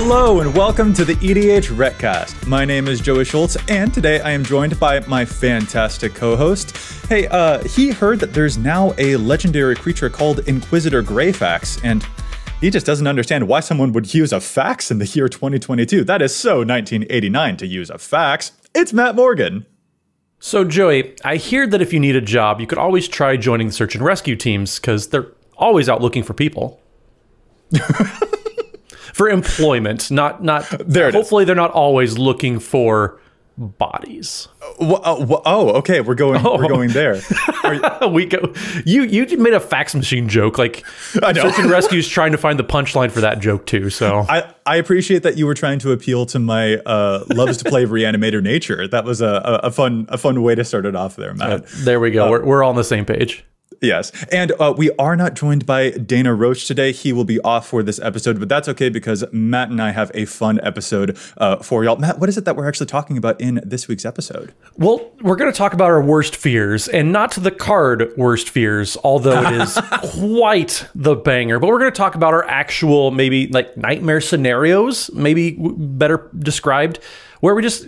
Hello and welcome to the EDHRECast. My name is Joey Schultz, and today I am joined by my fantastic co-host. Hey, he heard that there's now a legendary creature called Inquisitor Greyfax, and he just doesn't understand why someone would use a fax in the year 2022. That is so 1989 to use a fax. It's Matt Morgan. So, Joey, I hear that if you need a job, you could always try joining the search and rescue teams because they're always out looking for people. For employment, not hopefully they're not always looking for bodies. Okay, we're going there. You made a fax machine joke. Like, I know. Search and Rescue's trying to find the punchline for that joke too. So I appreciate that you were trying to appeal to my loves to play reanimator nature. That was a fun way to start it off there, Matt. There we go. We're all on the same page. Yes, and we are not joined by Dana Roach today. He will be off for this episode, but that's okay because Matt and I have a fun episode for y'all. Matt, what is it that we're actually talking about in this week's episode? Well, we're going to talk about our worst fears, and not the card worst fears, although it is quite the banger. But we're going to talk about our actual, maybe like nightmare scenarios, maybe better described, where we just,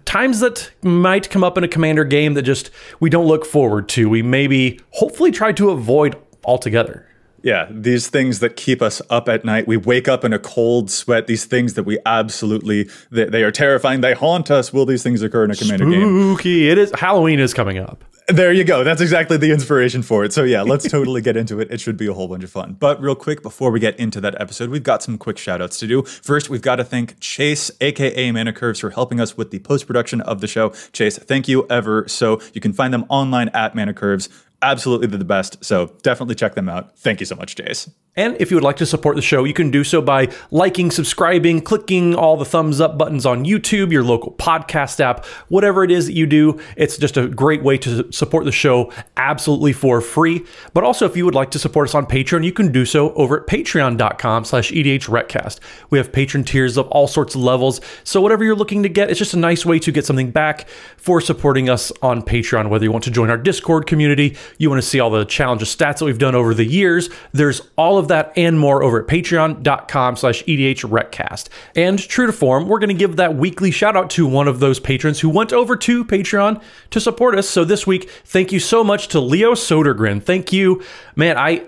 times that might come up in a Commander game that just we don't look forward to. We maybe hopefully try to avoid altogether. Yeah, these things that keep us up at night. We wake up in a cold sweat. These things that we absolutely, they are terrifying. They haunt us. Will these things occur in a Commander game? Spooky. It is. Halloween is coming up. There you go. That's exactly the inspiration for it. So yeah, let's totally get into it. It should be a whole bunch of fun. But real quick, before we get into that episode, we've got some quick shout outs to do. First, we've got to thank Chase, aka Mana Curves, for helping us with the post-production of the show. Chase, thank you ever so. You can find them online at Mana Curves. Absolutely the best. So definitely check them out. Thank you so much, Chase. And if you would like to support the show, you can do so by liking, subscribing, clicking all the thumbs up buttons on YouTube, your local podcast app, whatever it is that you do. It's just a great way to support the show absolutely for free. But also, if you would like to support us on Patreon, you can do so over at patreon.com/EDHRECast. We have patron tiers of all sorts of levels. So whatever you're looking to get, it's just a nice way to get something back for supporting us on Patreon. Whether you want to join our Discord community, you want to see all the challenges stats that we've done over the years, there's all of that and more over at patreon.com/EDHRECast. And true to form, we're going to give that weekly shout out to one of those patrons who went over to Patreon to support us. So this week, thank you so much to Leo Sodergren. Thank you. Man, I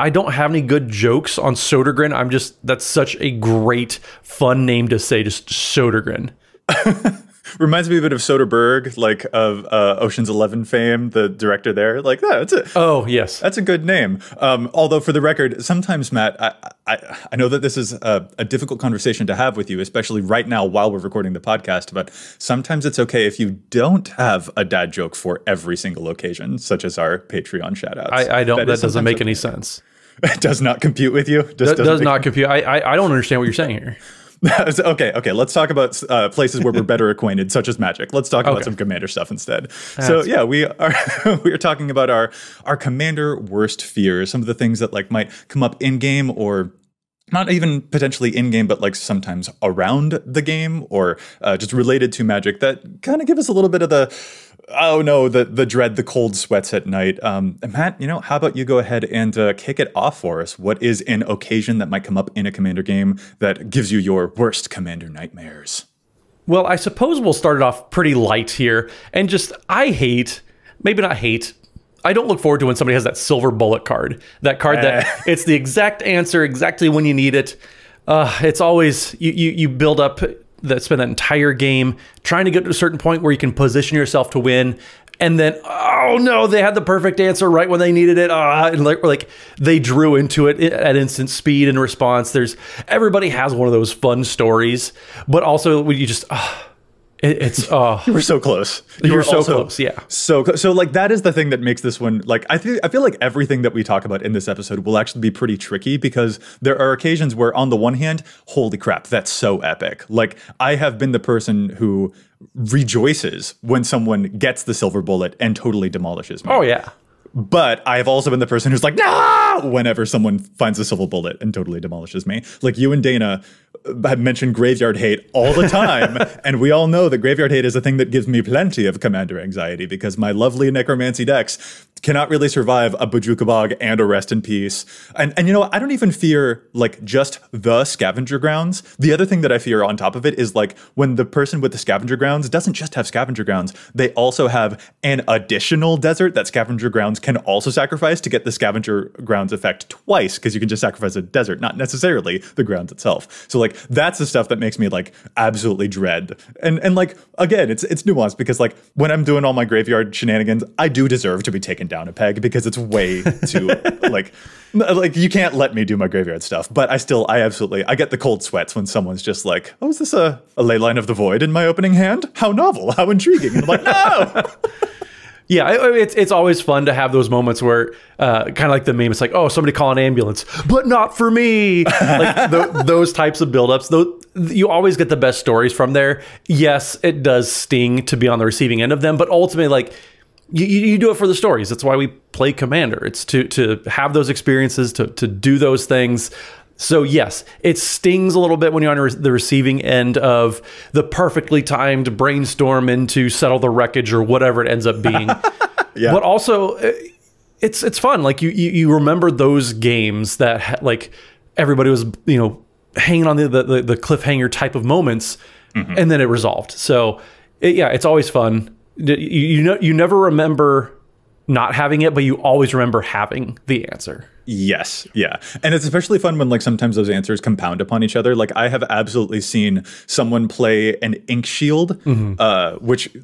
don't have any good jokes on Sodergren. That's such a great, fun name to say, just Sodergren. Reminds me a bit of Soderbergh, like of Ocean's 11 fame, the director there. Like, that's it. Oh, yes. That's a good name. Although, for the record, sometimes, Matt, I know that this is a difficult conversation to have with you, especially right now while we're recording the podcast, but sometimes it's okay if you don't have a dad joke for every single occasion, such as our Patreon shout-outs. That doesn't make any sense. It does not compute with you? Does not compute. I don't understand what you're saying here. Okay. Let's talk about places where we're better acquainted, such as Magic. Let's talk about some Commander stuff instead. So yeah, we are talking about our Commander worst fears, some of the things that like might come up in game or not even potentially in game, but like sometimes around the game or just related to Magic that kind of give us a little bit of the the dread, the cold sweats at night. Matt, how about you go ahead and kick it off for us? What is an occasion that might come up in a Commander game that gives you your worst Commander nightmares? Well, I suppose we'll start it off pretty light here. And just, I don't look forward to when somebody has that silver bullet card. That card that it's the exact answer, exactly when you need it. It's always, you build up, spend that entire game trying to get to a certain point where you can position yourself to win, and then oh no, they had the perfect answer right when they needed it. And like they drew into it at instant speed and response. Everybody has one of those fun stories, but also when you just you were so close. You were so close, yeah. So like that is the thing that makes this one, like I feel like everything that we talk about in this episode will actually be pretty tricky because there are occasions where on the one hand, holy crap, that's so epic. Like I have been the person who rejoices when someone gets the silver bullet and totally demolishes me. Oh yeah. But I have also been the person who's like, no, whenever someone finds a silver bullet and totally demolishes me. Like you and Dana have mentioned graveyard hate all the time, and we all know that graveyard hate is a thing that gives me plenty of commander anxiety because my lovely necromancy decks cannot really survive a Bojuka Bog and a Rest in Peace. And you know, I don't even fear like just the scavenger grounds. The other thing that I fear on top of it is like when the person with the scavenger grounds doesn't just have scavenger grounds, they also have an additional desert that scavenger grounds can also sacrifice to get the scavenger grounds effect twice, because you can just sacrifice a desert, not necessarily the grounds itself. So like that's the stuff that makes me like absolutely dread. And like again, it's nuanced because like when I'm doing all my graveyard shenanigans, I do deserve to be taken down a peg because it's way too like you can't let me do my graveyard stuff. But I get the cold sweats when someone's just like, oh, is this a ley line of the void in my opening hand? How novel, how intriguing. And I'm like, no. Yeah, it's always fun to have those moments where, kind of like the meme, it's like, oh, somebody call an ambulance, but not for me. Like those types of buildups, you always get the best stories from there. Yes, it does sting to be on the receiving end of them, but ultimately, like, you do it for the stories. That's why we play Commander. It's to have those experiences, to do those things. So yes, it stings a little bit when you're on the receiving end of the perfectly timed brainstorm into settle the wreckage or whatever it ends up being. Yeah. But also, it's fun. Like you remember those games that like everybody was hanging on the cliffhanger type of moments, and then it resolved. So it's always fun. You never remember not having it, but you always remember having the answer. Yes. Yeah. And it's especially fun when like sometimes those answers compound upon each other. Like I have absolutely seen someone play an ink shield, which,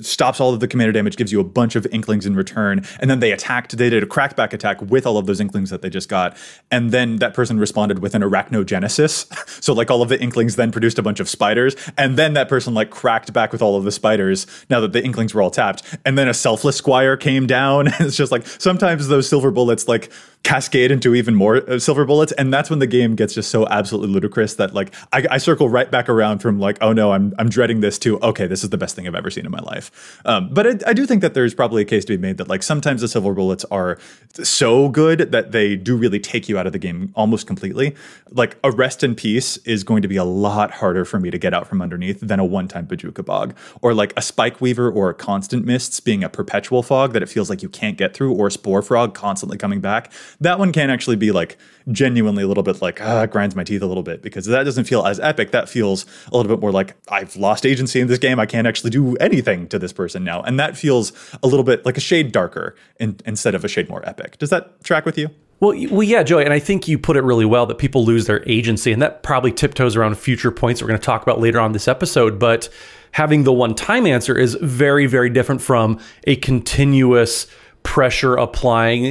stops all of the commander damage, gives you a bunch of inklings in return. And then they did a crackback attack with all of those inklings that they just got. And then that person responded with an arachnogenesis. So like all of the inklings then produced a bunch of spiders. And then that person like cracked back with all of the spiders now that the inklings were all tapped. And then a selfless squire came down. It's just like sometimes those silver bullets like cascade into even more silver bullets, and that's when the game gets just so absolutely ludicrous that like I circle right back around from like, oh no, I'm dreading this to, okay, this is the best thing I've ever seen in my life. But I do think that there's probably a case to be made that like sometimes the silver bullets are so good that they do really take you out of the game almost completely. Like a Rest in Peace is going to be a lot harder for me to get out from underneath than a one-time Bojuka Bog, or like a Spike Weaver or a Constant Mists being a perpetual fog that it feels like you can't get through, or a Spore Frog constantly coming back. That one can actually be like genuinely a little bit like, grinds my teeth a little bit, because that doesn't feel as epic. That feels a little bit more like I've lost agency in this game. I can't actually do anything to this person now. And that feels a little bit like a shade darker instead of a shade more epic. Does that track with you? Well, yeah, Joey, and I think you put it really well that people lose their agency, and that probably tiptoes around future points we're going to talk about later on this episode. But having the one-time answer is very, very different from a continuous pressure applying.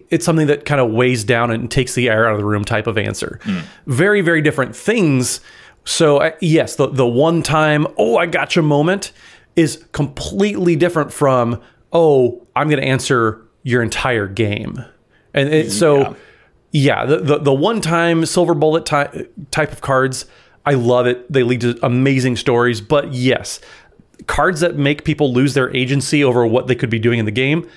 It's something that kind of weighs down and takes the air out of the room type of answer. Very, very different things. So yes, the one time, oh, I gotcha moment is completely different from, oh, I'm going to answer your entire game. And the one time silver bullet type of cards, I love it. They lead to amazing stories. But yes, cards that make people lose their agency over what they could be doing in the game,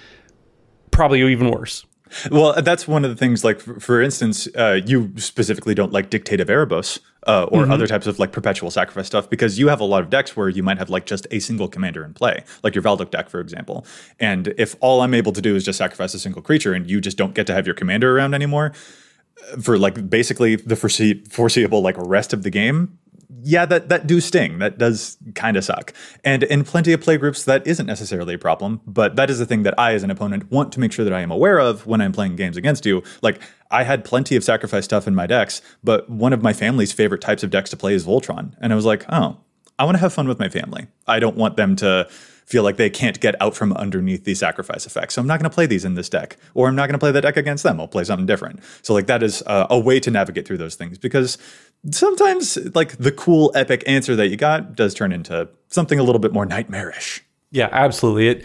probably even worse. Well, that's one of the things, like, for instance, you specifically don't like Dictative Erebos or other types of, like, perpetual sacrifice stuff, because you have a lot of decks where you might have, like, just a single commander in play, like your Valduk deck, for example. And if all I'm able to do is just sacrifice a single creature and you just don't get to have your commander around anymore for, like, basically the foreseeable, like, rest of the game, yeah, that do sting. That does kind of suck. And in plenty of play groups, that isn't necessarily a problem, but that is the thing that I, as an opponent, want to make sure that I am aware of when I'm playing games against you. Like, I had plenty of sacrifice stuff in my decks, but one of my family's favorite types of decks to play is Voltron. And I was like, oh, I want to have fun with my family. I don't want them to feel like they can't get out from underneath these sacrifice effects. So I'm not going to play these in this deck, or I'm not going to play the deck against them. I'll play something different. So, like, that is a way to navigate through those things, because sometimes, like, the cool epic answer that you got does turn into something a little bit more nightmarish. Yeah, absolutely.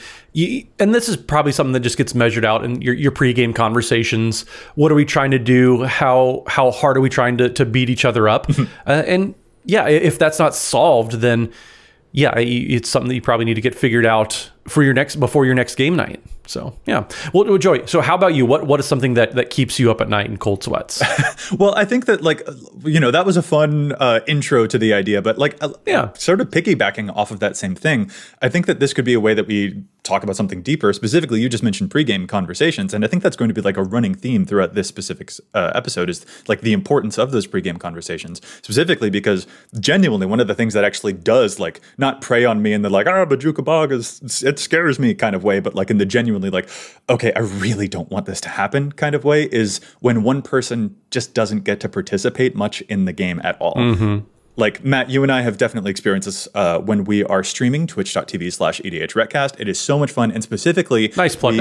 And this is probably something that just gets measured out in your pregame conversations. What are we trying to do? How hard are we trying to beat each other up? And yeah, if that's not solved, then yeah, it's something that you probably need to get figured out for before your next game night. So yeah. Well, Joey, so how about you? What is something that keeps you up at night in cold sweats? Well, I think that that was a fun intro to the idea, but sort of piggybacking off of that same thing, I think that this could be a way that we talk about something deeper. Specifically, you just mentioned pregame conversations, and I think that's going to be like a running theme throughout this specific episode is like the importance of those pregame conversations, specifically because genuinely one of the things that actually does like not prey on me in the Bajuka Bog it scares me kind of way, but like in the genuinely like, okay, I really don't want this to happen kind of way is when one person just doesn't get to participate much in the game at all. Like, Matt, you and I have definitely experienced this when we are streaming twitch.tv/EDHRECast. It is so much fun, and specifically... Nice plug.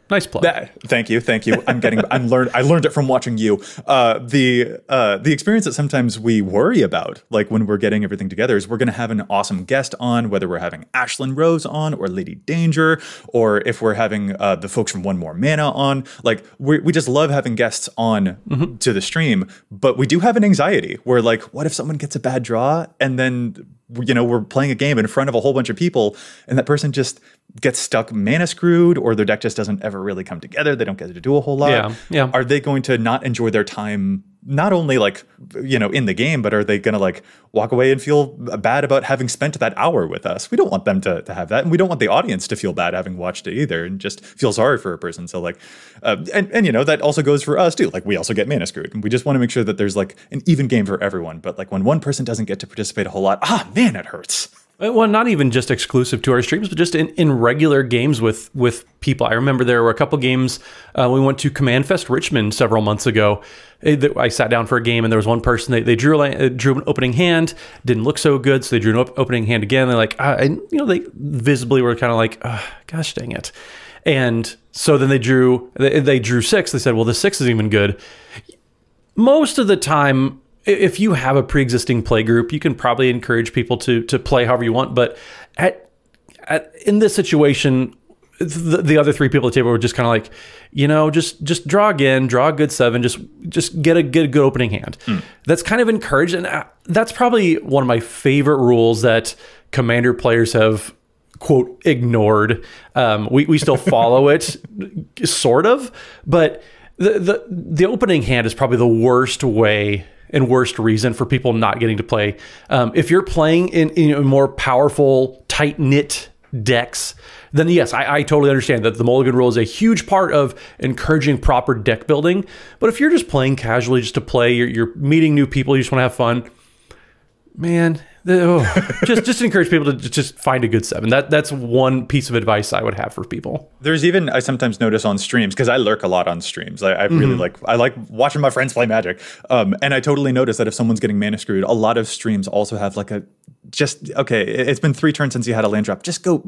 Thank you. I learned it from watching you. The experience that sometimes we worry about, like when we're getting everything together, is we're going to have an awesome guest on, whether we're having Ashlyn Rose on, or Lady Danger, or if we're having the folks from One More Mana on. Like, we just love having guests on to the stream, but we do have an anxiety where, like, what if someone gets a bad draw and then we're playing a game in front of a whole bunch of people and that person just gets stuck mana screwed, or their deck just doesn't ever really come together, they don't get to do a whole lot. Are they going to not enjoy their time, not only in the game, but are they going to walk away and feel bad about having spent that hour with us? We don't want them to have that, and we don't want the audience to feel bad having watched it either and just feel sorry for a person. So that also goes for us too. Like, we also get mana screwed, and we just want to make sure that there's an even game for everyone. But when one person doesn't get to participate a whole lot, man, it hurts. Well, not even just exclusive to our streams, but just in regular games with people. I remember there were a couple games we went to Command Fest Richmond several months ago. I sat down for a game, and there was one person, they drew an opening hand, didn't look so good, so they drew an opening hand again. They're like, they visibly were kind of like, gosh dang it. And so then they drew 6. They said, well, the 6 isn't even good. Most of the time, if you have a pre-existing play group, you can probably encourage people to play however you want. But in this situation, the other 3 people at the table were just kind of like, just draw again, draw a good 7, just get a good opening hand. That's kind of encouraged, and that's probably one of my favorite rules that Commander players have, quote, ignored. We still follow it, sort of, but the opening hand is probably the worst way and worst reason for people not getting to play. If you're playing in more powerful, tight-knit decks, then yes, I totally understand that the Mulligan rule is a huge part of encouraging proper deck building. But if you're just playing casually just to play, you're meeting new people, you just want to have fun, man, just encourage people to just find a good 7. That's one piece of advice I would have for people. There's even, I sometimes notice on streams, because I lurk a lot on streams. I really I like watching my friends play Magic. And I totally notice that if someone's getting mana screwed, a lot of streams also have it's been 3 turns since you had a land drop. Just go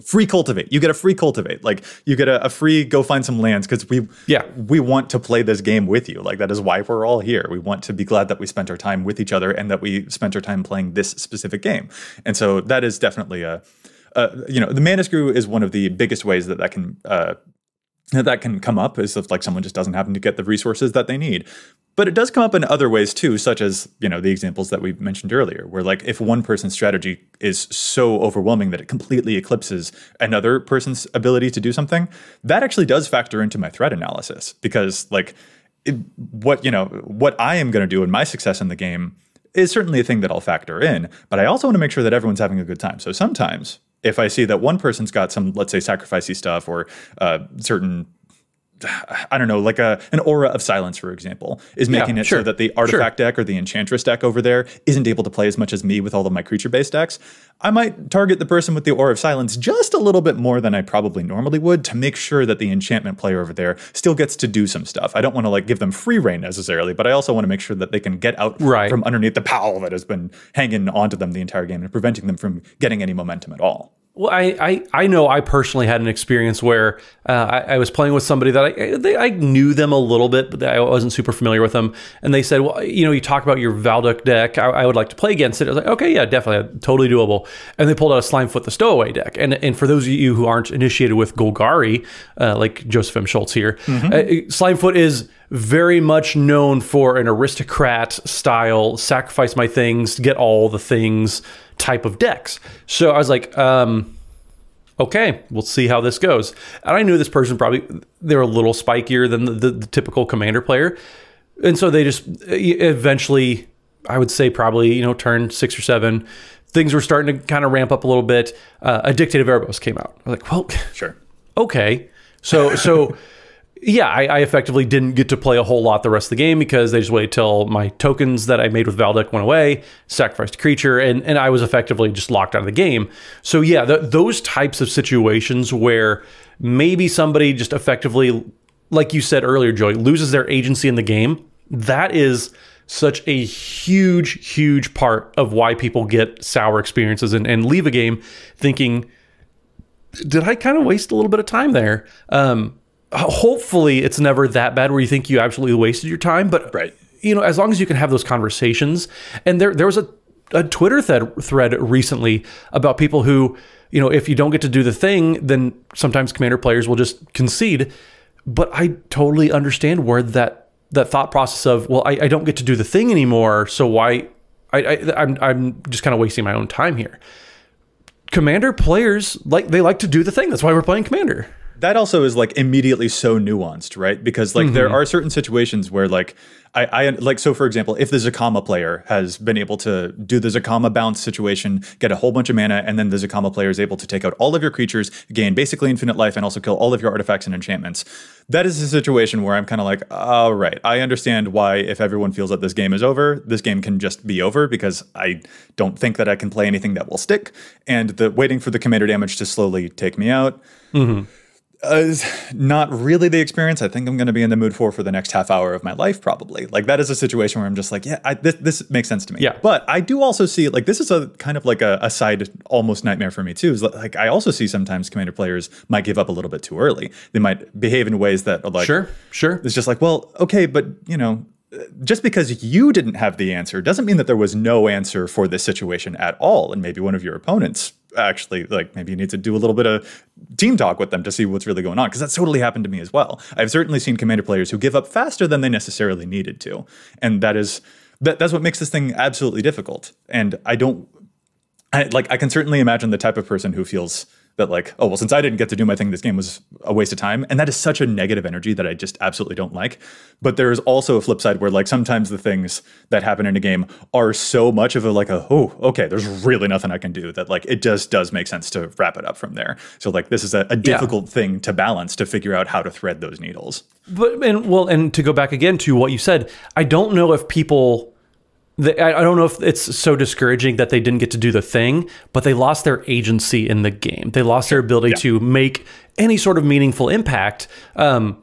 free cultivate. You get a free cultivate. You get a free go find some lands, because we want to play this game with you. That is why we're all here. We want to be glad that we spent our time with each other and that we spent our time playing this specific game. And so that is definitely the mana screw is one of the biggest ways that can come up, is if someone just doesn't happen to get the resources that they need. But it does come up in other ways too, such as, the examples that we mentioned earlier, where if one person's strategy is so overwhelming that it completely eclipses another person's ability to do something, that actually does factor into my threat analysis, because what I am going to do in my success in the game is certainly a thing that I'll factor in, but I also want to make sure that everyone's having a good time. So sometimes if I see that one person's got some, let's say, sacrificey stuff, or certain, I don't know, an aura of silence, for example, is making it so that the artifact deck or the enchantress deck over there isn't able to play as much as me with all of my creature-based decks, I might target the person with the aura of silence just a little bit more than I probably normally would, to make sure that the enchantment player over there still gets to do some stuff. I don't want to give them free reign necessarily, but I also want to make sure that they can get out from underneath the pall that has been hanging onto them the entire game and preventing them from getting any momentum at all. Well, I know I personally had an experience where I was playing with somebody that I knew them a little bit, but I wasn't super familiar with them. And they said, well, you talk about your Valduk deck. I would like to play against it. I was like, okay, yeah, definitely. Totally doable. And they pulled out a Slimefoot the Stowaway deck. And for those of you who aren't initiated with Golgari, like Joseph M. Schultz here, Slimefoot is very much known for an aristocrat style, sacrifice my things, get all the things type of decks. So I was like, okay, we'll see how this goes. And I knew this person they're a little spikier than the typical commander player. And so they just eventually, I would say probably, turn 6 or 7, things were starting to kind of ramp up a little bit. A Dictate of Erebos came out. I was like, well, sure. Okay. So yeah, I effectively didn't get to play a whole lot the rest of the game because they just waited till my tokens that I made with Valdek went away, sacrificed a creature, and I was effectively just locked out of the game. So yeah, those types of situations where maybe somebody just effectively, like you said earlier, Joey, loses their agency in the game, that is such a huge, huge part of why people get sour experiences and leave a game thinking, did I kind of waste a little bit of time there? Hopefully it's never that bad where you think you absolutely wasted your time, but right. As long as you can have those conversations. And there was a Twitter thread recently about people who, if you don't get to do the thing, then sometimes commander players will just concede. But I totally understand where that thought process of, well, I don't get to do the thing anymore, so why? I'm just kind of wasting my own time here. Commander players, they like to do the thing. That's why we're playing Commander. That also is immediately so nuanced, right? Because there are certain situations where so for example, if the Zakama player has been able to do the Zakama bounce situation, get a whole bunch of mana, and then the Zakama player is able to take out all of your creatures, gain basically infinite life, and also kill all of your artifacts and enchantments. That is a situation where I'm kind of like, all right, I understand why if everyone feels that this game is over, this game can just be over because I don't think that I can play anything that will stick, and the waiting for the commander damage to slowly take me out. Is not really the experience I think I'm going to be in the mood for the next half hour of my life, probably. That is a situation where I'm just like, yeah, this makes sense to me. Yeah. But I do also see, this is a kind of a side almost nightmare for me too, is I also see sometimes commander players might give up a little bit too early. They might behave in ways that are Sure. It's just well, okay, but just because you didn't have the answer doesn't mean that there was no answer for this situation at all. And maybe one of your opponents actually, maybe you need to do a little bit of team talk with them to see what's really going on. Because that's totally happened to me as well. I've certainly seen commander players who give up faster than they necessarily needed to. And that's what makes this thing absolutely difficult. And I can certainly imagine the type of person who feels that oh, well, since I didn't get to do my thing, this game was a waste of time. And that is such a negative energy that I just absolutely don't like. But there is also a flip side where sometimes the things that happen in a game are so much of oh, okay, there's really nothing I can do, that it just does make sense to wrap it up from there. So this is a difficult thing to balance, to figure out how to thread those needles. And to go back again to what you said, I don't know if people... I don't know if it's so discouraging that they didn't get to do the thing, but they lost their agency in the game. They lost their ability to make any sort of meaningful impact. To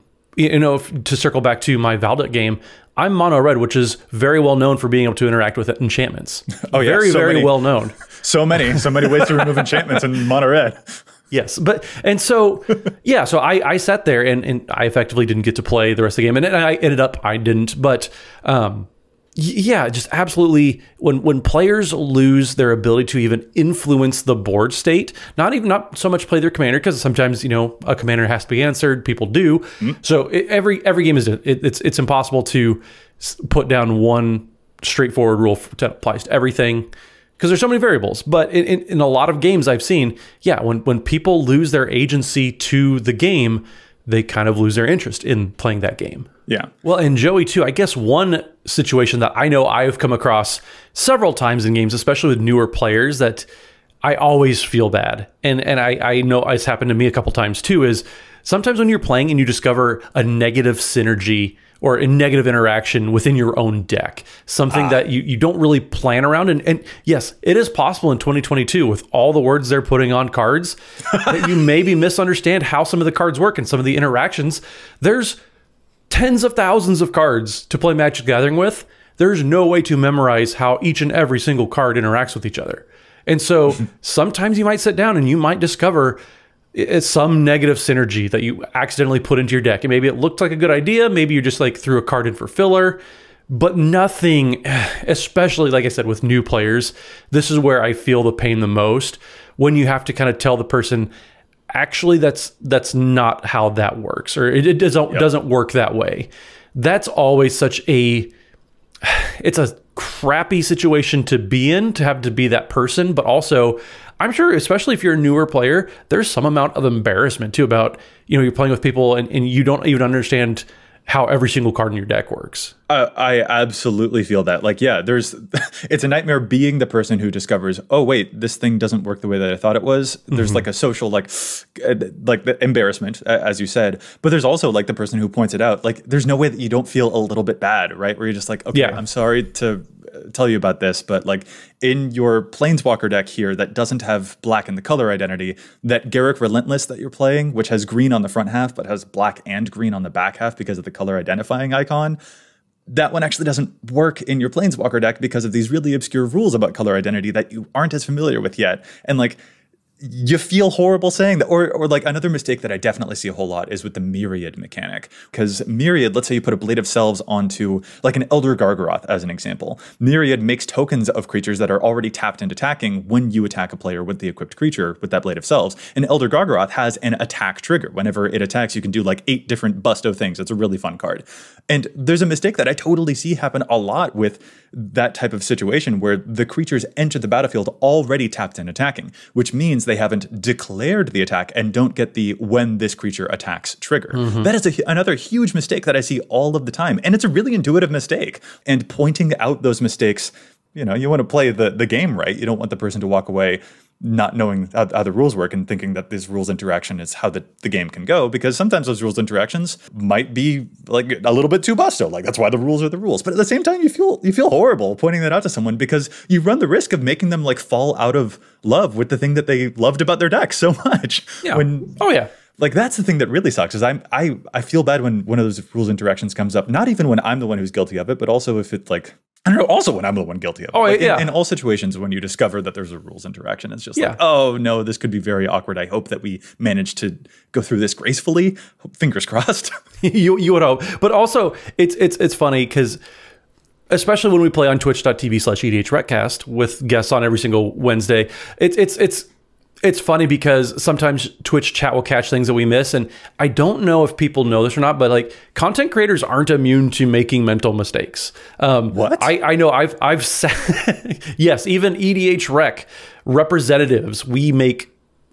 circle back to my Valdek game, I'm mono red, which is very well known for being able to interact with enchantments. Oh yeah, very well known. So many ways to remove enchantments in mono red. Yes, so I sat there and I effectively didn't get to play the rest of the game, and I didn't, but. Yeah, just absolutely. When players lose their ability to even influence the board state, not so much play their commander, because sometimes a commander has to be answered. People do. So every game is it's impossible to put down one straightforward rule that applies to everything, because there's so many variables. But in a lot of games I've seen, when people lose their agency to the game, they kind of lose their interest in playing that game. Yeah. Well, and Joey too, I guess one situation that I know I've come across several times in games, especially with newer players, that I always feel bad. And I know it's happened to me a couple times too, is sometimes when you're playing and you discover a negative synergy or a negative interaction within your own deck, something that you don't really plan around. And yes, it is possible in 2022 with all the words they're putting on cards that you maybe misunderstand how some of the cards work and some of the interactions. There's tens of thousands of cards to play Magic the Gathering with. There's no way to memorize how each and every single card interacts with each other. And so sometimes you might sit down and you might discover it's some negative synergy that you accidentally put into your deck. And maybe it looked like a good idea. Maybe you just threw a card in for filler, but nothing, especially like I said, with new players, this is where I feel the pain the most, when you have to kind of tell the person, actually, that's not how that works, or it doesn't work that way. That's always it's a crappy situation to be in, to have to be that person. But also, I'm sure, especially if you're a newer player, there's some amount of embarrassment too about, you're playing with people and you don't even understand how every single card in your deck works. I absolutely feel that. Like, yeah, it's a nightmare being the person who discovers, oh wait, this thing doesn't work the way that I thought it was. There's like a social, like the embarrassment, as you said, but there's also like the person who points it out. Like, there's no way that you don't feel a little bit bad, right? Where you're just like, okay, I'm sorry to tell you about this, but like in your Planeswalker deck here that doesn't have black in the color identity, that Garruk Relentless that you're playing, which has green on the front half, but has black and green on the back half because of the color identifying icon, that one actually doesn't work in your Planeswalker deck because of these really obscure rules about color identity that you aren't as familiar with yet. And like, you feel horrible saying that. Or like another mistake that I definitely see a whole lot is with the Myriad mechanic. Because Myriad, let's say you put a Blade of Selves onto like an Elder Gargaroth as an example. Myriad makes tokens of creatures that are already tapped and attacking when you attack a player with the equipped creature with that Blade of Selves. And Elder Gargaroth has an attack trigger. Whenever it attacks, you can do like 8 different busto things. It's a really fun card. And there's a mistake that I totally see happen a lot with that type of situation where the creatures enter the battlefield already tapped and attacking, which means they haven't declared the attack and don't get the when this creature attacks trigger. That is another huge mistake that I see all of the time. And it's a really intuitive mistake. And pointing out those mistakes, you want to play the game right. You don't want the person to walk away not knowing how the rules work and thinking that this rules interaction is how the game can go, because sometimes those rules interactions might be like a little bit too busto. Like, that's why the rules are the rules. But at the same time, you feel horrible pointing that out to someone because you run the risk of making them like fall out of love with the thing that they loved about their deck so much. Yeah. Like, that's the thing that really sucks is I feel bad when one of those rules interactions comes up, not even when I'm the one who's guilty of it, but also if it's like, I don't know, also when I'm the one guilty of it. Like in all situations when you discover that there's a rules interaction, it's just like, oh no, this could be very awkward. I hope that we manage to go through this gracefully. Fingers crossed. you would hope. But also, it's funny because especially when we play on twitch.tv/EDHRECast with guests on every single Wednesday, it's funny because sometimes Twitch chat will catch things that we miss. And I don't know if people know this or not, but like content creators aren't immune to making mental mistakes. What? I know I've said, yes, even EDHREC representatives, we make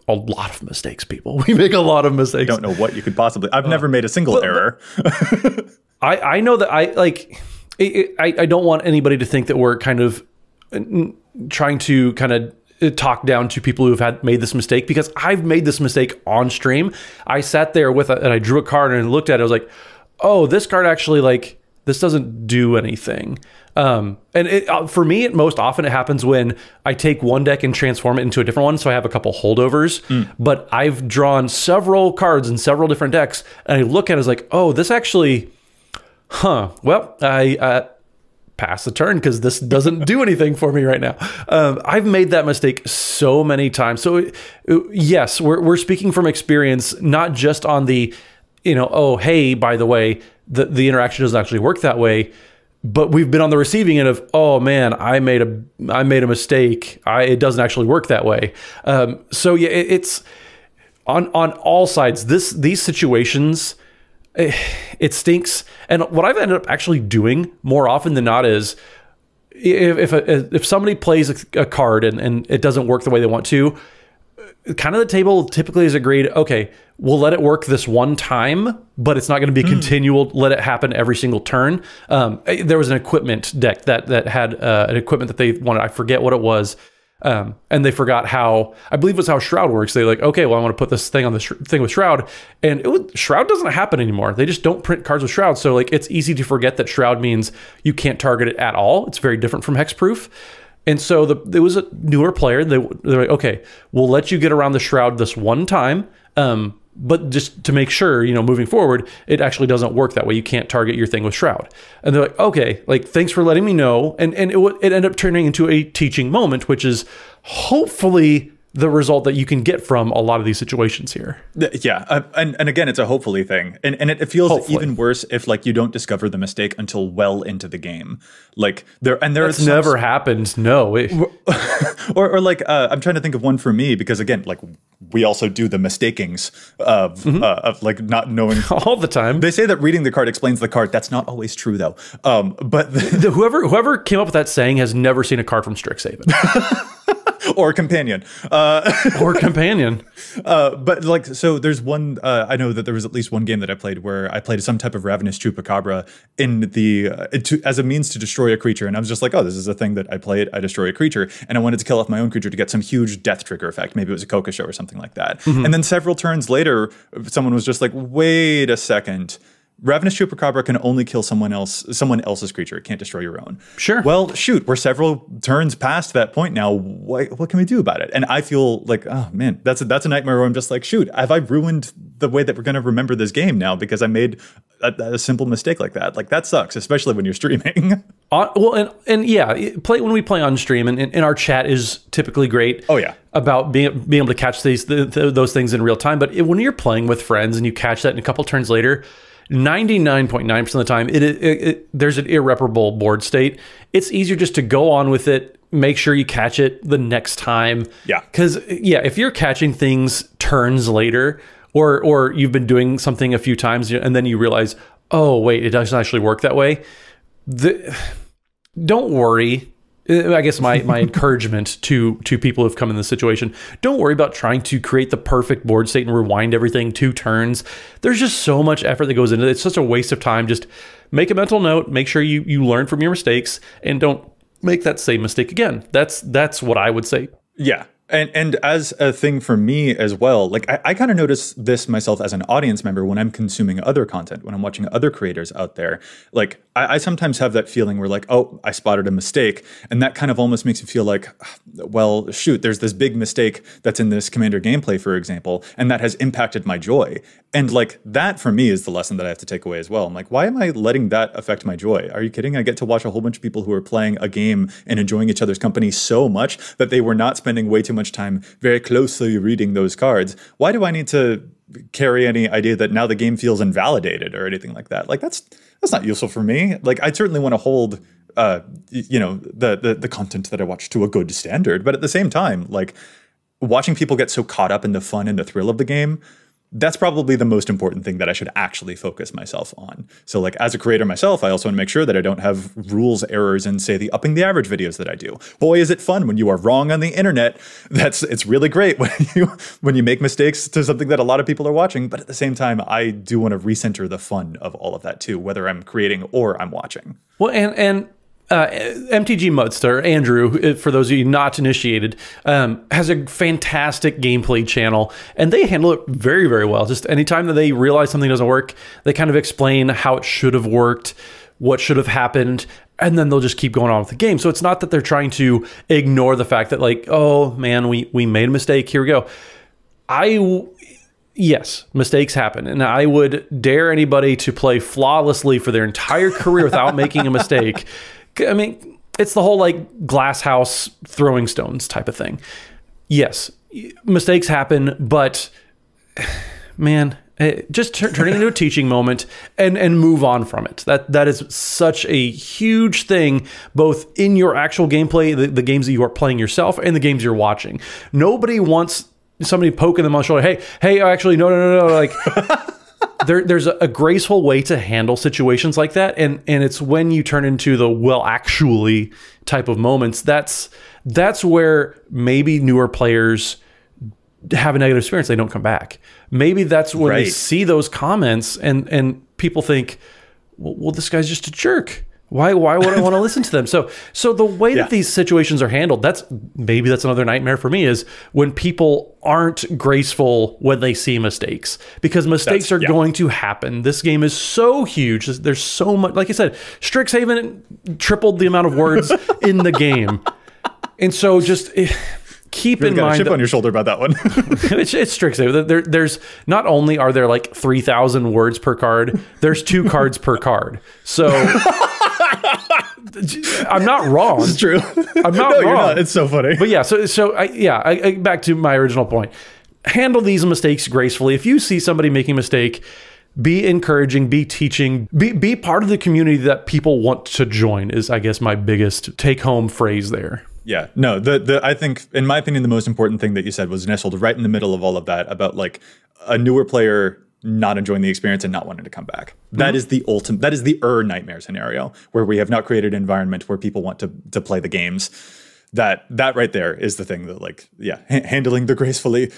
a lot of mistakes, people. We make a lot of mistakes. I don't know what you could possibly, I've never made a single error. I know that I don't want anybody to think that we're kind of trying to kind of talk down to people who have made this mistake, because I've made this mistake on stream. I sat there and I drew a card and looked at it. I was like, oh, this card actually, like, this doesn't do anything. And for me, most often it happens when I take one deck and transform it into a different one. So I have a couple holdovers, but I've drawn several cards in several different decks. And I look at it as like, oh, this actually, well, I pass the turn because this doesn't do anything for me right now. I've made that mistake so many times. So yes, we're speaking from experience, not just on the, oh, hey, by the way, the interaction doesn't actually work that way, but we've been on the receiving end of, oh man, I made a mistake. It doesn't actually work that way. So yeah, it's on all sides. These situations, it stinks. And what I've ended up actually doing more often than not is if somebody plays a card and it doesn't work the way they want to, kind of the table typically is agreed, okay, we'll let it work this one time, but it's not going to be continual. Let it happen every single turn. There was an equipment deck that had an equipment that they wanted. I forget what it was. And they forgot how, I believe it was how Shroud works. They're like, okay, well, I want to put this thing on the thing with Shroud. And Shroud doesn't happen anymore. They just don't print cards with Shroud. So like, it's easy to forget that Shroud means you can't target it at all. It's very different from Hexproof. And so there was a newer player. They're like, okay, we'll let you get around the Shroud this one time. But just to make sure, moving forward, it actually doesn't work that way. You can't target your thing with Shroud. And they're like, okay, like, thanks for letting me know. And it ended up turning into a teaching moment, which is hopefully the result that you can get from a lot of these situations here. Yeah. And again, it's a hopefully thing. And it feels even worse if like you don't discover the mistake until well into the game. Like that's never happened. No. or like, I'm trying to think of one for me, because again, like we also do the mistakings of like not knowing all the time. They say that reading the card explains the card. That's not always true though. But whoever came up with that saying has never seen a card from Strixhaven. or companion. Or companion. But like, so there's one, I know that there was at least one game that I played where I played some type of ravenous chupacabra in the, as a means to destroy a creature. And I was just like, oh, this is a thing that I play it, I destroy a creature. And I wanted to kill off my own creature to get some huge death trigger effect. Maybe it was a Coca show or something like that. And then several turns later, someone was just like, wait a second. Ravenous Chupacabra can only kill someone else's creature. It can't destroy your own. Sure. Well, shoot, we're several turns past that point now. What can we do about it? And I feel like, oh man, that's a nightmare where I'm just like, shoot, have I ruined the way that we're going to remember this game now because I made a simple mistake like that? Like that sucks, especially when you're streaming. Well, and yeah, when we play on stream, and our chat is typically great. Oh yeah. About being able to catch those things in real time. But when you're playing with friends and you catch that in a couple turns later, 99.9% of the time, there's an irreparable board state. It's easier just to go on with it, make sure you catch it the next time. Yeah. Because, yeah, if you're catching things turns later, or you've been doing something a few times and then you realize, oh, wait, it doesn't actually work that way, don't worry. I guess my encouragement to people who've come in this situation, don't worry about trying to create the perfect board state and rewind everything 2 turns. There's just so much effort that goes into it. It's such a waste of time. Just make a mental note, make sure you learn from your mistakes, and don't make that same mistake again. That's what I would say. Yeah. And as a thing for me as well, like I kind of notice this myself as an audience member when I'm consuming other content, when I'm watching other creators out there. Like I sometimes have that feeling where like, oh, I spotted a mistake. And that kind of almost makes me feel like, well, shoot, there's this big mistake that's in this Commander gameplay, for example, and that has impacted my joy. And like that for me is the lesson that I have to take away as well. I'm like, why am I letting that affect my joy? Are you kidding? I get to watch a whole bunch of people who are playing a game and enjoying each other's company so much that they were not spending way too much time very closely reading those cards. Why do I need to carry any idea that now the game feels invalidated or anything like that? Like that's not useful for me. Like I certainly want to hold the content that I watch to a good standard, but at the same time, like watching people get so caught up in the fun and the thrill of the game, that's probably the most important thing that I should actually focus myself on. So like as a creator myself, I also want to make sure that I don't have rules errors in, say, the upping the average videos that I do. Boy, is it fun when you are wrong on the internet. It's really great when you make mistakes to something that a lot of people are watching. But at the same time, I do want to recenter the fun of all of that too, whether I'm creating or I'm watching. Well, and MTG Mudster, Andrew, for those of you not initiated, has a fantastic gameplay channel, and they handle it very, very well. Just anytime that they realize something doesn't work, they kind of explain how it should have worked, what should have happened, and then they'll just keep going on with the game. So it's not that they're trying to ignore the fact that like, oh man, we made a mistake, here we go. Yes, mistakes happen, and I would dare anybody to play flawlessly for their entire career without making a mistake. I mean, it's the whole like glass house throwing stones type of thing. Yes, mistakes happen, but man, just turn it into a teaching moment and move on from it. That is such a huge thing, both in your actual gameplay, the games that you are playing yourself, and the games you're watching. Nobody wants somebody poking them on the shoulder. Hey, actually, no. Like, there's a graceful way to handle situations like that, and it's when you turn into the well, actually type of moments. That's where maybe newer players have a negative experience. They don't come back. Maybe that's when they see those comments and people think, well, this guy's just a jerk. Why would I want to listen to them? So the way that these situations are handled, that's another nightmare for me, is when people aren't graceful when they see mistakes, because mistakes are going to happen. This game is so huge. There's so much, like I said, Strixhaven tripled the amount of words in the game. And so just keep in mind, a chip on your shoulder about that one. it's Strixhaven. There's not only are there like 3,000 words per card, there's 2 cards per card. So I'm not wrong. It's true. I'm not wrong. You're not. It's so funny. But yeah, I back to my original point. Handle these mistakes gracefully. If you see somebody making a mistake, be encouraging, be teaching, be part of the community that people want to join is, I guess, my biggest take-home phrase there. Yeah, no, I think, in my opinion, the most important thing that you said was nestled right in the middle of all of that about like a newer player not enjoying the experience and not wanting to come back. That is the ultimate, that is the nightmare scenario where we have not created an environment where people want to play the games. that right there is the thing that, like, yeah, handling the gracefully.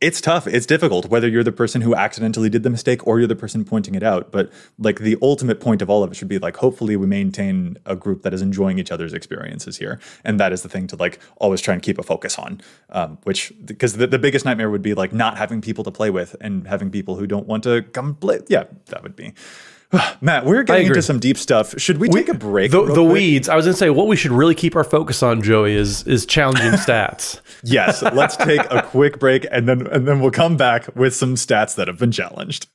It's tough. It's difficult, whether you're the person who accidentally did the mistake or you're the person pointing it out. But like the ultimate point of all of it should be like, hopefully we maintain a group that is enjoying each other's experiences here. And that is the thing to like always try and keep a focus on, which because the biggest nightmare would be like not having people to play with and having people who don't want to come play. Yeah, that would be. Matt, we're getting into some deep stuff. Should we take a break? The weeds. I was going to say, what we should really keep our focus on, Joey, is challenging stats. Yes, let's take a quick break, and then we'll come back with some stats that have been challenged.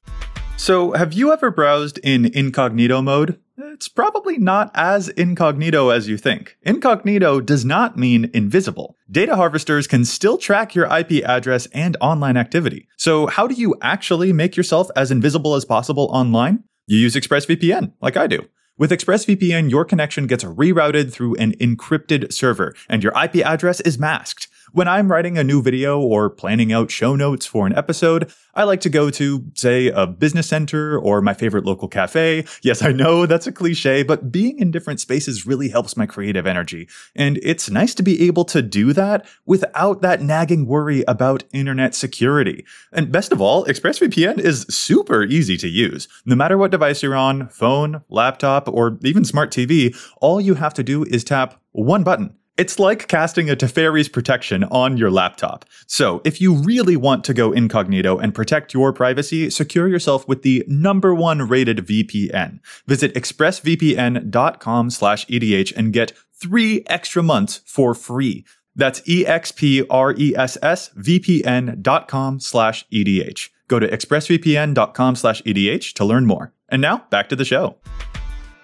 So, have you ever browsed in incognito mode? It's probably not as incognito as you think. Incognito does not mean invisible. Data harvesters can still track your IP address and online activity. So, how do you actually make yourself as invisible as possible online? You use ExpressVPN, like I do. With ExpressVPN, your connection gets rerouted through an encrypted server, and your IP address is masked. When I'm writing a new video or planning out show notes for an episode, I like to go to, say, a business center or my favorite local cafe. Yes, I know that's a cliche, but being in different spaces really helps my creative energy. And it's nice to be able to do that without that nagging worry about internet security. And best of all, ExpressVPN is super easy to use. No matter what device you're on, phone, laptop, or even smart TV, all you have to do is tap one button. It's like casting a Teferi's protection on your laptop. So if you really want to go incognito and protect your privacy, secure yourself with the #1 rated VPN. Visit expressvpn.com/EDH and get 3 extra months for free. That's expressvpn.com/EDH. Go to expressvpn.com/EDH to learn more. And now back to the show.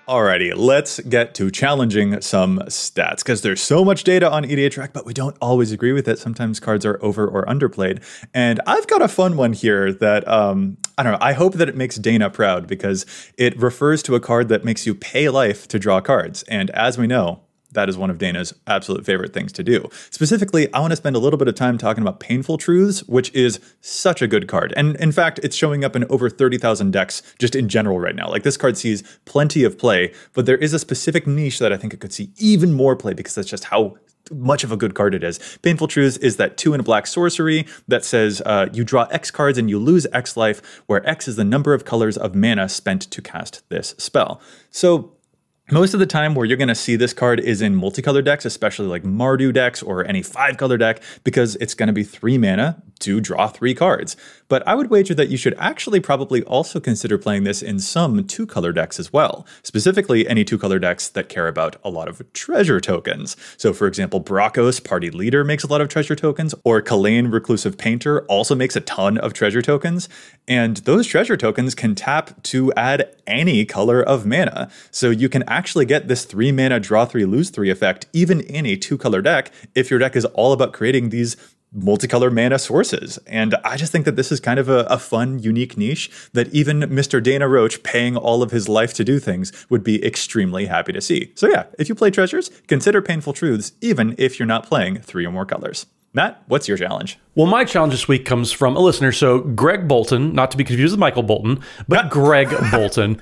Alrighty, let's get to challenging some stats, because there's so much data on EDHREC, but we don't always agree with it. Sometimes cards are over or underplayed. And I've got a fun one here that, I don't know, I hope that it makes Dana proud, because it refers to a card that makes you pay life to draw cards. And as we know, that is one of Dana's absolute favorite things to do. Specifically, I want to spend a little bit of time talking about Painful Truths, which is such a good card. And in fact, it's showing up in over 30,000 decks just in general right now. Like, this card sees plenty of play, but there is a specific niche that I think it could see even more play, because that's just how much of a good card it is. Painful Truths is that 2 and a black sorcery that says you draw X cards and you lose X life, where X is the number of colors of mana spent to cast this spell. So most of the time where you're going to see this card is in multicolored decks, especially like Mardu decks or any 5-color deck, because it's going to be 3 mana to draw 3 cards. But I would wager that you should actually probably also consider playing this in some 2-color decks as well. Specifically, any 2-color decks that care about a lot of treasure tokens. So for example, Brakos, Party Leader, makes a lot of treasure tokens, or Kalain, Reclusive Painter, also makes a ton of treasure tokens. And those treasure tokens can tap to add any color of mana. So you can actually get this 3 mana draw 3 lose 3 effect even in a 2-color deck if your deck is all about creating these multicolor mana sources. And I just think that this is kind of a fun, unique niche that even Mr. Dana Roach, paying all of his life to do things, would be extremely happy to see. So yeah, if you play treasures, consider Painful Truths, even if you're not playing 3 or more colors. Matt, what's your challenge? Well, my challenge this week comes from a listener. So Greg Bolton, not to be confused with Michael Bolton, but Greg Bolton,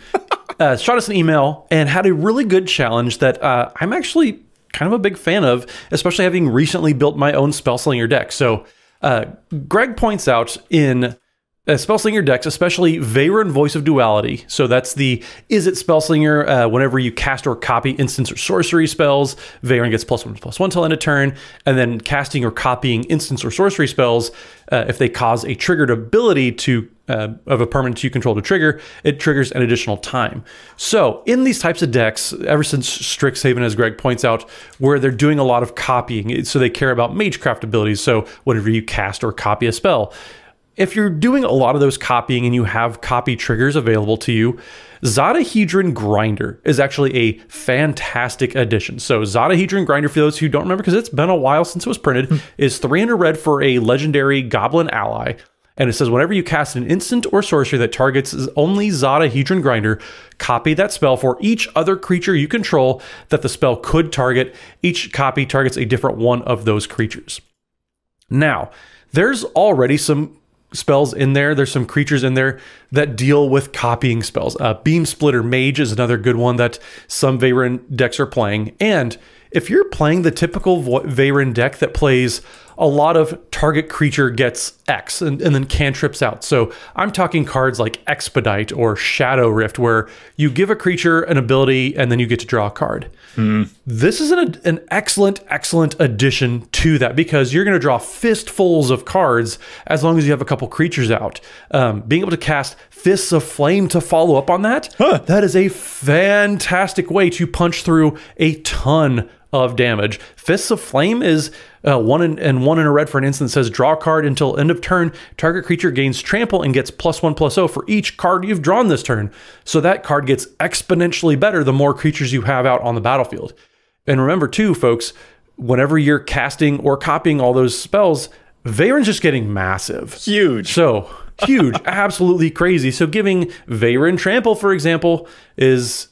shot us an email and had a really good challenge that I'm actually kind of a big fan of, especially having recently built my own Spellslinger deck. So Greg points out in Spellslinger decks, especially Veyran Voice of Duality. So that's the Is It Spellslinger, whenever you cast or copy instance or sorcery spells, Veyran gets +1/+1 till end of turn, and then casting or copying instance or sorcery spells, if they cause a triggered ability to of a permanent you control to trigger, it triggers an additional time. So in these types of decks, ever since Strixhaven, as Greg points out, where they're doing a lot of copying, so they care about Magecraft abilities, so whenever you cast or copy a spell, if you're doing a lot of those copying and you have copy triggers available to you, Zadahedron Grinder is actually a fantastic addition. So Zadahedron Grinder, for those who don't remember, because it's been a while since it was printed, is 300 red for a legendary goblin ally. And it says, whenever you cast an instant or sorcery that targets only Zadahedron Grinder, copy that spell for each other creature you control that the spell could target. Each copy targets a different one of those creatures. Now, there's already some spells in there. There's some creatures in there that deal with copying spells. Beam Splitter Mage is another good one that some Veyran decks are playing. And if you're playing the typical Veyron deck that plays a lot of target creature gets X and then cantrips out. So I'm talking cards like Expedite or Shadow Rift, where you give a creature an ability and then you get to draw a card. This is an excellent addition to that, because you're going to draw fistfuls of cards as long as you have a couple creatures out. Being able to cast Fists of Flame to follow up on that, that is a fantastic way to punch through a ton of damage. Fists of Flame is 1 and 1 in a red for an instant. Says draw a card until end of turn. Target creature gains trample and gets +1/+0 for each card you've drawn this turn. So that card gets exponentially better the more creatures you have out on the battlefield. And remember too, folks, whenever you're casting or copying all those spells, Veyron's just getting massive. Huge. So huge, absolutely crazy. So giving Veyron trample, for example, that's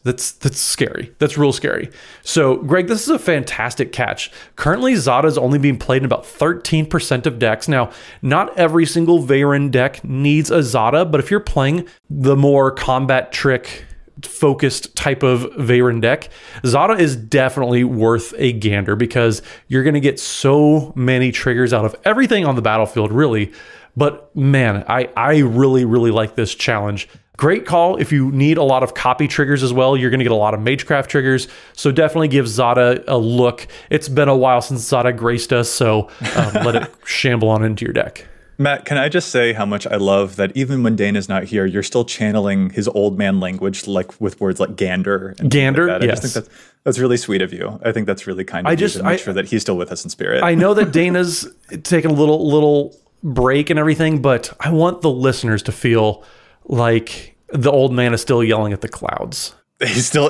scary. That's real scary. So Greg, this is a fantastic catch. Currently, Zada's only being played in about 13% of decks. Now, not every single Veyron deck needs a Zada, but if you're playing the more combat trick focused type of Veyron deck, Zada is definitely worth a gander, because you're going to get so many triggers out of everything on the battlefield, really. But man, I really like this challenge. Great call. If you need a lot of copy triggers as well, you're going to get a lot of Magecraft triggers. So definitely give Zada a look. It's been a while since Zada graced us, so let it shamble on into your deck. Matt, can I just say how much I love that even when Dana's not here, you're still channeling his old man language, like with words like gander. And gander, like that. yes. I just think that's really sweet of you. I think that's really kind of you to make sure that he's still with us in spirit. I know that Dana's taking a little break and everything, but I want the listeners to feel like the old man is still yelling at the clouds. He's still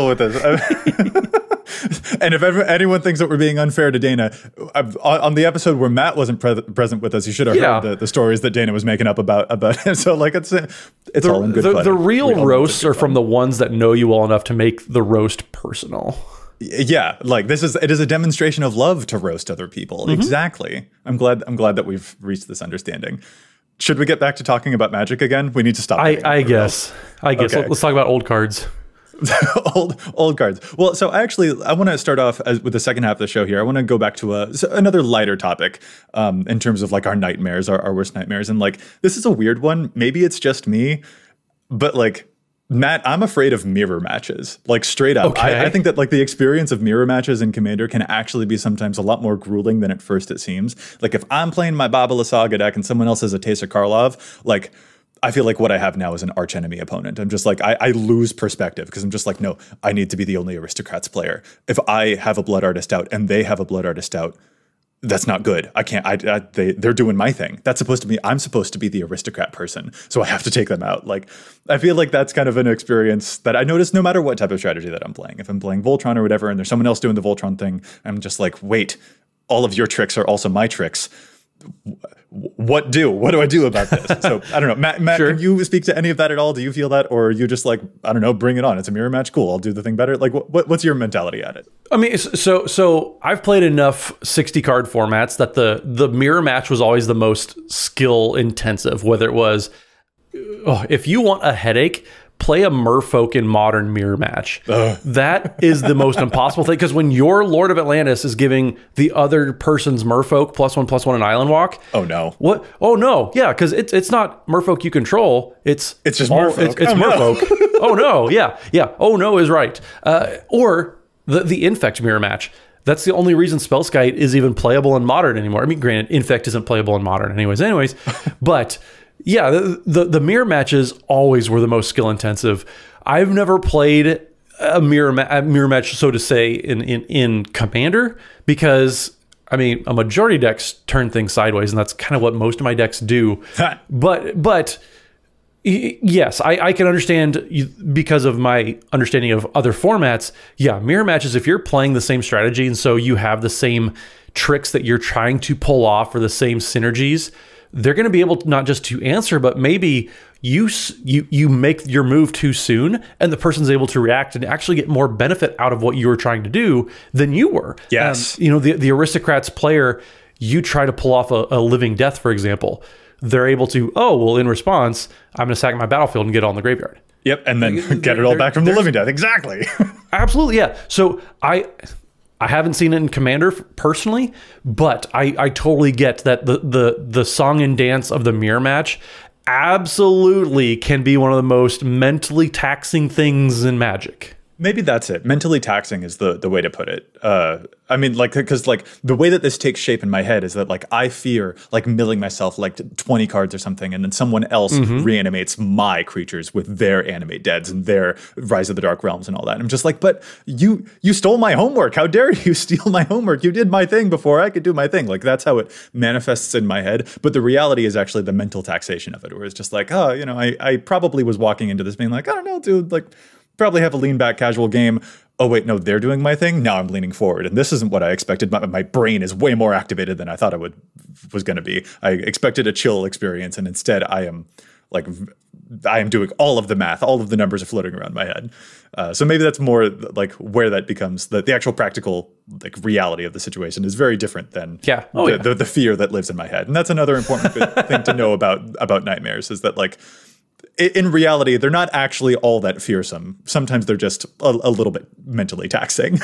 with us. And if anyone thinks that we're being unfair to Dana, on the episode where Matt wasn't present with us, you should have heard the stories that Dana was making up about him. So like it's all in good fun. The real roasts are from the ones that know you well enough to make the roast personal. Yeah, like it is a demonstration of love to roast other people. Exactly. I'm glad that we've reached this understanding. Should we get back to talking about Magic again? We need to stop. I guess. Okay. Let's talk about old cards. old cards. Well, so I want to start off with the second half of the show here. I want to go back to another lighter topic in terms of like our nightmares, our worst nightmares. And like, this is a weird one. Maybe it's just me, but like, Matt, I'm afraid of mirror matches, like straight up. Okay. I think that like the experience of mirror matches in Commander can actually be sometimes a lot more grueling than at first it seems. Like if I'm playing my Babala Saga deck and someone else has a Teysa Karlov, like I feel like what I have now is an archenemy opponent. I'm just like, I lose perspective because I'm just like, no, I need to be the only Aristocrats player. If I have a Blood Artist out and they have a Blood Artist out, that's not good. I can't, they're doing my thing. I'm supposed to be the aristocrat person. So I have to take them out. Like, I feel like that's kind of an experience that I notice no matter what type of strategy that I'm playing. If I'm playing Voltron or whatever, and there's someone else doing the Voltron thing, I'm just like, wait, all of your tricks are also my tricks. What do I do about this? So I don't know, Matt, sure. Can you speak to any of that at all? Do you feel that, or are you just like, I don't know, bring it on? It's a mirror match, cool. I'll do the thing better. Like, what's your mentality at it? I mean, so I've played enough 60 card formats that the mirror match was always the most skill intensive. Whether it was, if you want a headache, play a Merfolk in Modern mirror match. That is the most impossible thing, because when your Lord of Atlantis is giving the other person's Merfolk +1/+1 an Island Walk. Oh no! What? Oh no! Yeah, because it's not Merfolk you control. It's just Merfolk. It's Merfolk. No. Oh no! Yeah. Oh no is right. Or the Infect mirror match. That's the only reason Spellskite is even playable in Modern anymore. I mean, granted, Infect isn't playable in Modern anyways, but. Yeah, the mirror matches always were the most skill intensive. I've never played a mirror match, so to say, in Commander, because I mean a majority of decks turn things sideways, and that's kind of what most of my decks do. but yes, I can understand because of my understanding of other formats. Yeah, mirror matches, if you're playing the same strategy and so you have the same tricks that you're trying to pull off or the same synergies, they're going to be able to not just to answer, but maybe you make your move too soon and the person's able to react and actually get more benefit out of what you were trying to do than you were. Yes. The Aristocrats player, you try to pull off a living death, for example. They're able to, in response, I'm going to sack my battlefield and get it on the graveyard. Yep, and then get it all back from the living death. Exactly. Absolutely, yeah. So I I haven't seen it in Commander personally, but I totally get that the song and dance of the mirror match absolutely can be one of the most mentally taxing things in Magic. Maybe that's it. Mentally taxing is the way to put it. I mean, like, because like the way that this takes shape in my head is that like I fear like milling myself like 20 cards or something, and then someone else reanimates my creatures with their animate deads and their Rise of the Dark Realms and all that. And I'm just like, but you stole my homework. How dare you steal my homework? You did my thing before I could do my thing. Like that's how it manifests in my head. But the reality is actually the mental taxation of it, where it's just like, oh, you know, I probably was walking into this being like, I don't know, dude, like. Probably have a lean back casual game. Oh, wait, no, they're doing my thing. Now I'm leaning forward. And this isn't what I expected. My brain is way more activated than I thought it was going to be. I expected a chill experience. And instead I am doing all of the math. All of the numbers are floating around my head. So maybe that's more like where that becomes the actual practical like reality of the situation is very different than the fear that lives in my head. And that's another important thing to know about nightmares is that like, in reality, they're not actually all that fearsome. Sometimes they're just a little bit mentally taxing.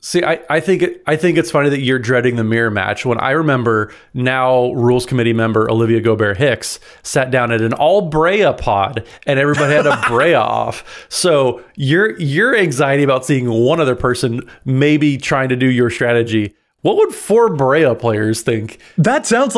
See, I think it's funny that you're dreading the mirror match when I remember now Rules Committee member Olivia Gobert Hicks sat down at an all Brea pod and everybody had a Brea off. So your anxiety about seeing one other person maybe trying to do your strategy. What would 4 Brea players think? That sounds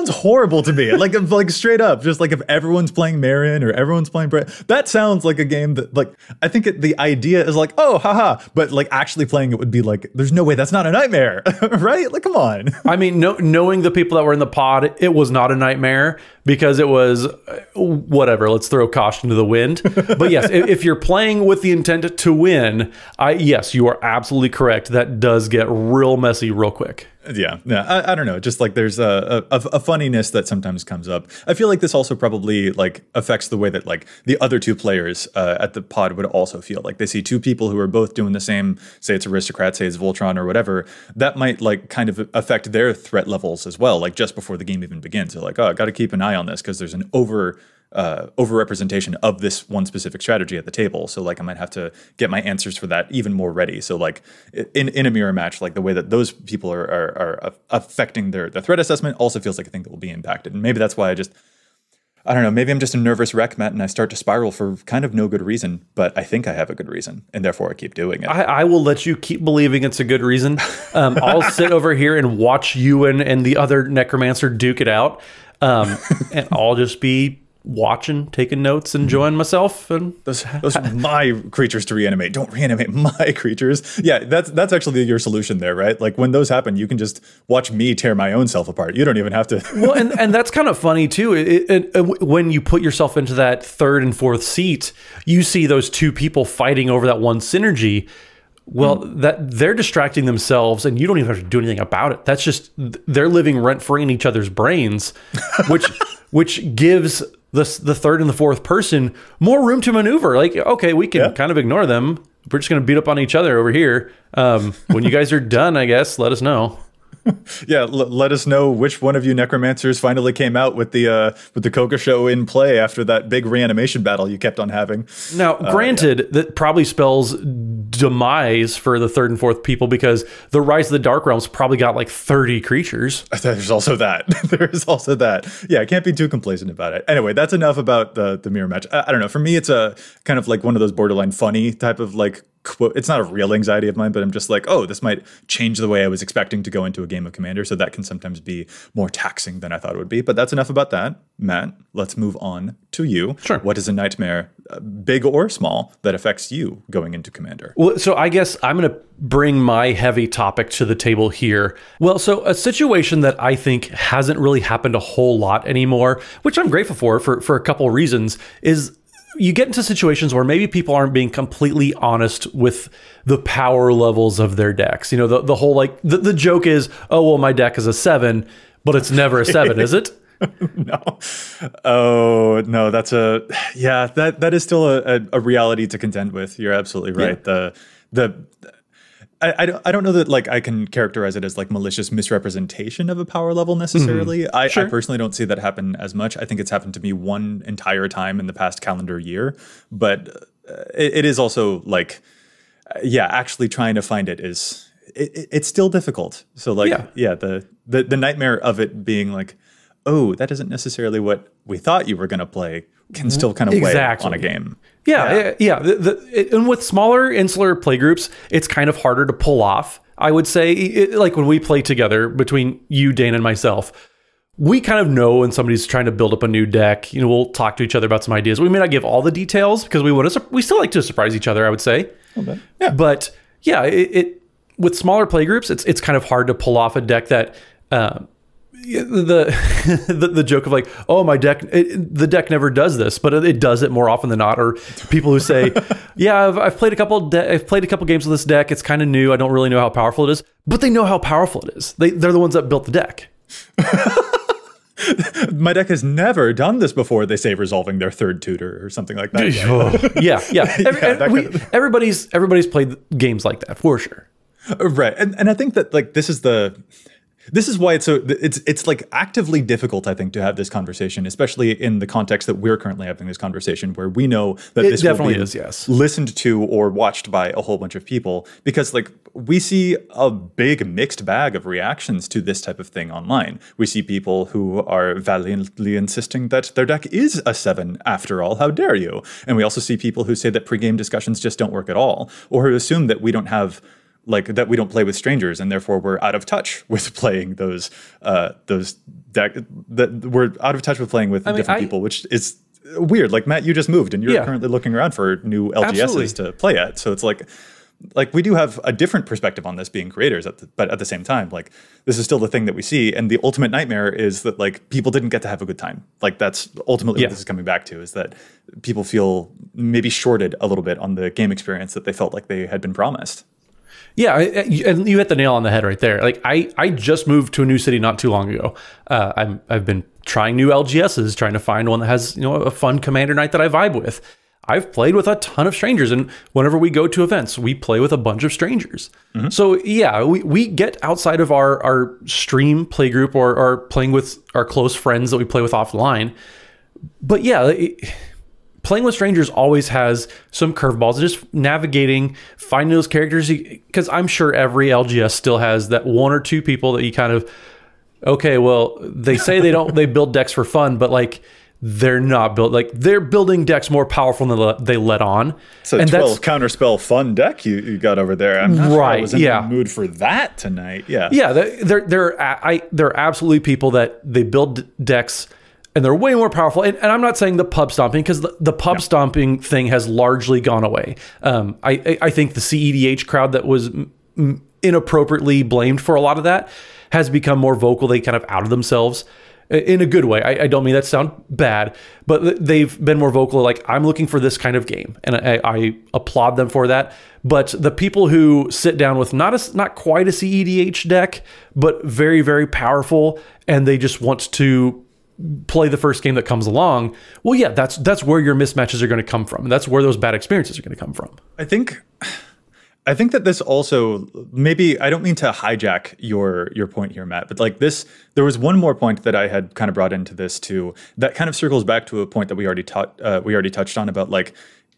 horrible to me. Like straight up, just like if everyone's playing Marion or everyone's playing Brea, that sounds like a game that like I think the idea is like, oh, haha, but like actually playing it would be like, there's no way that's not a nightmare, right? Like, come on. I mean, knowing the people that were in the pod, it was not a nightmare because it was whatever. Let's throw caution to the wind. But yes, if you're playing with the intent to win, yes, you are absolutely correct. That does get real messy real quick. Yeah. I don't know. Just like there's a funniness that sometimes comes up. I feel like this also probably like affects the way that like the other 2 players at the pod would also feel. Like they see 2 people who are both doing the same, say it's Aristocrat, say it's Voltron or whatever. That might like kind of affect their threat levels as well. Like just before the game even begins, they're like, oh, I got to keep an eye on this because there's an overrepresentation of this one specific strategy at the table. So like I might have to get my answers for that even more ready. So like in a mirror match, like the way that those people are affecting their threat assessment also feels like a thing that will be impacted. And maybe that's why I don't know, maybe I'm just a nervous wreck, Matt, and I start to spiral for kind of no good reason, but I think I have a good reason, and therefore I keep doing it. I will let you keep believing it's a good reason. I'll sit over here and watch you and the other necromancer duke it out, and I'll just be watching, taking notes, enjoying myself. And those my creatures to reanimate. Don't reanimate my creatures. Yeah, that's actually your solution there, right? Like when those happen, you can just watch me tear my own self apart. You don't even have to. Well, and that's kind of funny too. When you put yourself into that 3rd and 4th seat, you see those 2 people fighting over that one synergy. Well, that they're distracting themselves, and you don't even have to do anything about it. That's just they're living rent free in each other's brains, which gives the 3rd and the 4th person more room to maneuver. Like, okay, we can kind of ignore them. We're just going to beat up on each other over here. When you guys are done, I guess, let us know. Yeah, let us know which one of you necromancers finally came out with the Coca show in play after that big reanimation battle you kept on having. Now, granted, that probably spells demise for the 3rd and 4th people because the Rise of the Dark Realms probably got like 30 creatures. There's also that. There's also that. Yeah, I can't be too complacent about it. Anyway, that's enough about the mirror match. I don't know. For me, it's a kind of like one of those borderline funny type of like quote. It's not a real anxiety of mine, but I'm just like, oh, this might change the way I was expecting to go into a game of Commander. So that can sometimes be more taxing than I thought it would be. But that's enough about that. Matt, let's move on to you. Sure. What is a nightmare, big or small, that affects you going into Commander? Well, so I guess I'm going to bring my heavy topic to the table here. Well, so a situation that I think hasn't really happened a whole lot anymore, which I'm grateful for a couple of reasons, is you get into situations where maybe people aren't being completely honest with the power levels of their decks. You know, the whole like the joke is, oh, well, my deck is a 7, but it's never a 7, is it? No. Oh, no, that is still a reality to contend with. You're absolutely right. Yeah. I don't know that like I can characterize it as like malicious misrepresentation of a power level necessarily. I personally don't see that happen as much. I think it's happened to me one entire time in the past calendar year, but it is also like, yeah, actually trying to find it is it's still difficult. So like, the nightmare of it being like, oh, that isn't necessarily what we thought you were going to play, can still kind of weigh on a game. And with smaller insular playgroups, it's kind of harder to pull off. I would say, like when we play together between you, Dane, and myself, we kind of know when somebody's trying to build up a new deck. You know, we'll talk to each other about some ideas. We may not give all the details because we still like to surprise each other, I would say. Okay. Yeah. But yeah, with smaller playgroups, it's kind of hard to pull off a deck that the joke of like, oh, my deck, the deck never does this, but it does it more often than not. Or people who say, yeah, I've played a couple games with this deck. It's kind of new. I don't really know how powerful it is, but they know how powerful it is. They're the ones that built the deck. My deck has never done this before, they say, resolving their third tutor or something like that. Everybody's played games like that for sure. Right. And I think that like this is why it's like actively difficult, I think, to have this conversation, especially in the context that we're currently having this conversation, where we know that this will be listened to or watched by a whole bunch of people, because like we see a big mixed bag of reactions to this type of thing online. We see people who are valiantly insisting that their deck is a 7 after all, how dare you? And we also see people who say that pregame discussions just don't work at all, or who assume that we don't have that we don't play with strangers and therefore we're out of touch with playing those deck, that we're out of touch with playing with different people, which is weird. Like Matt, you just moved and you're currently looking around for new LGSs to play at. So it's like we do have a different perspective on this being creators, but at the same time, like this is still the thing that we see. And the ultimate nightmare is that like people didn't get to have a good time. Like that's ultimately what this is coming back to, is that people feel maybe shorted a little bit on the game experience that they felt like they had been promised. Yeah, and you hit the nail on the head right there. Like I just moved to a new city not too long ago. I've been trying new LGSs, trying to find one that has a fun commander night that I vibe with. I've played with a ton of strangers, and whenever we go to events, we play with a bunch of strangers. Mm-hmm. So yeah, we get outside of our stream play group or playing with our close friends that we play with offline. But yeah, playing with strangers always has some curveballs. Just navigating, finding those characters, because I'm sure every LGS still has that one or two people that you kind of, okay, well, they say they build decks for fun, but like they're not built, like they're building decks more powerful than they let on. So and 12 counterspell fun deck you got over there. I'm not sure I was in the mood for that tonight. Yeah, there are absolutely people that they build decks and they're way more powerful. And I'm not saying the pub stomping, because the pub stomping thing has largely gone away. I think the CEDH crowd that was inappropriately blamed for a lot of that has become more vocal. They kind of outed themselves in a good way. I don't mean that to sound bad, but they've been more vocal. Like, I'm looking for this kind of game, and I applaud them for that. But the people who sit down with not quite a CEDH deck, but very, very powerful, and they just want to play the first game that comes along, well, yeah, that's where your mismatches are going to come from. That's where those bad experiences are going to come from. I think that this also, maybe, I don't mean to hijack your point here, Matt, but like this, there was one more point that I had kind of brought into this too, that kind of circles back to a point that we already touched on about like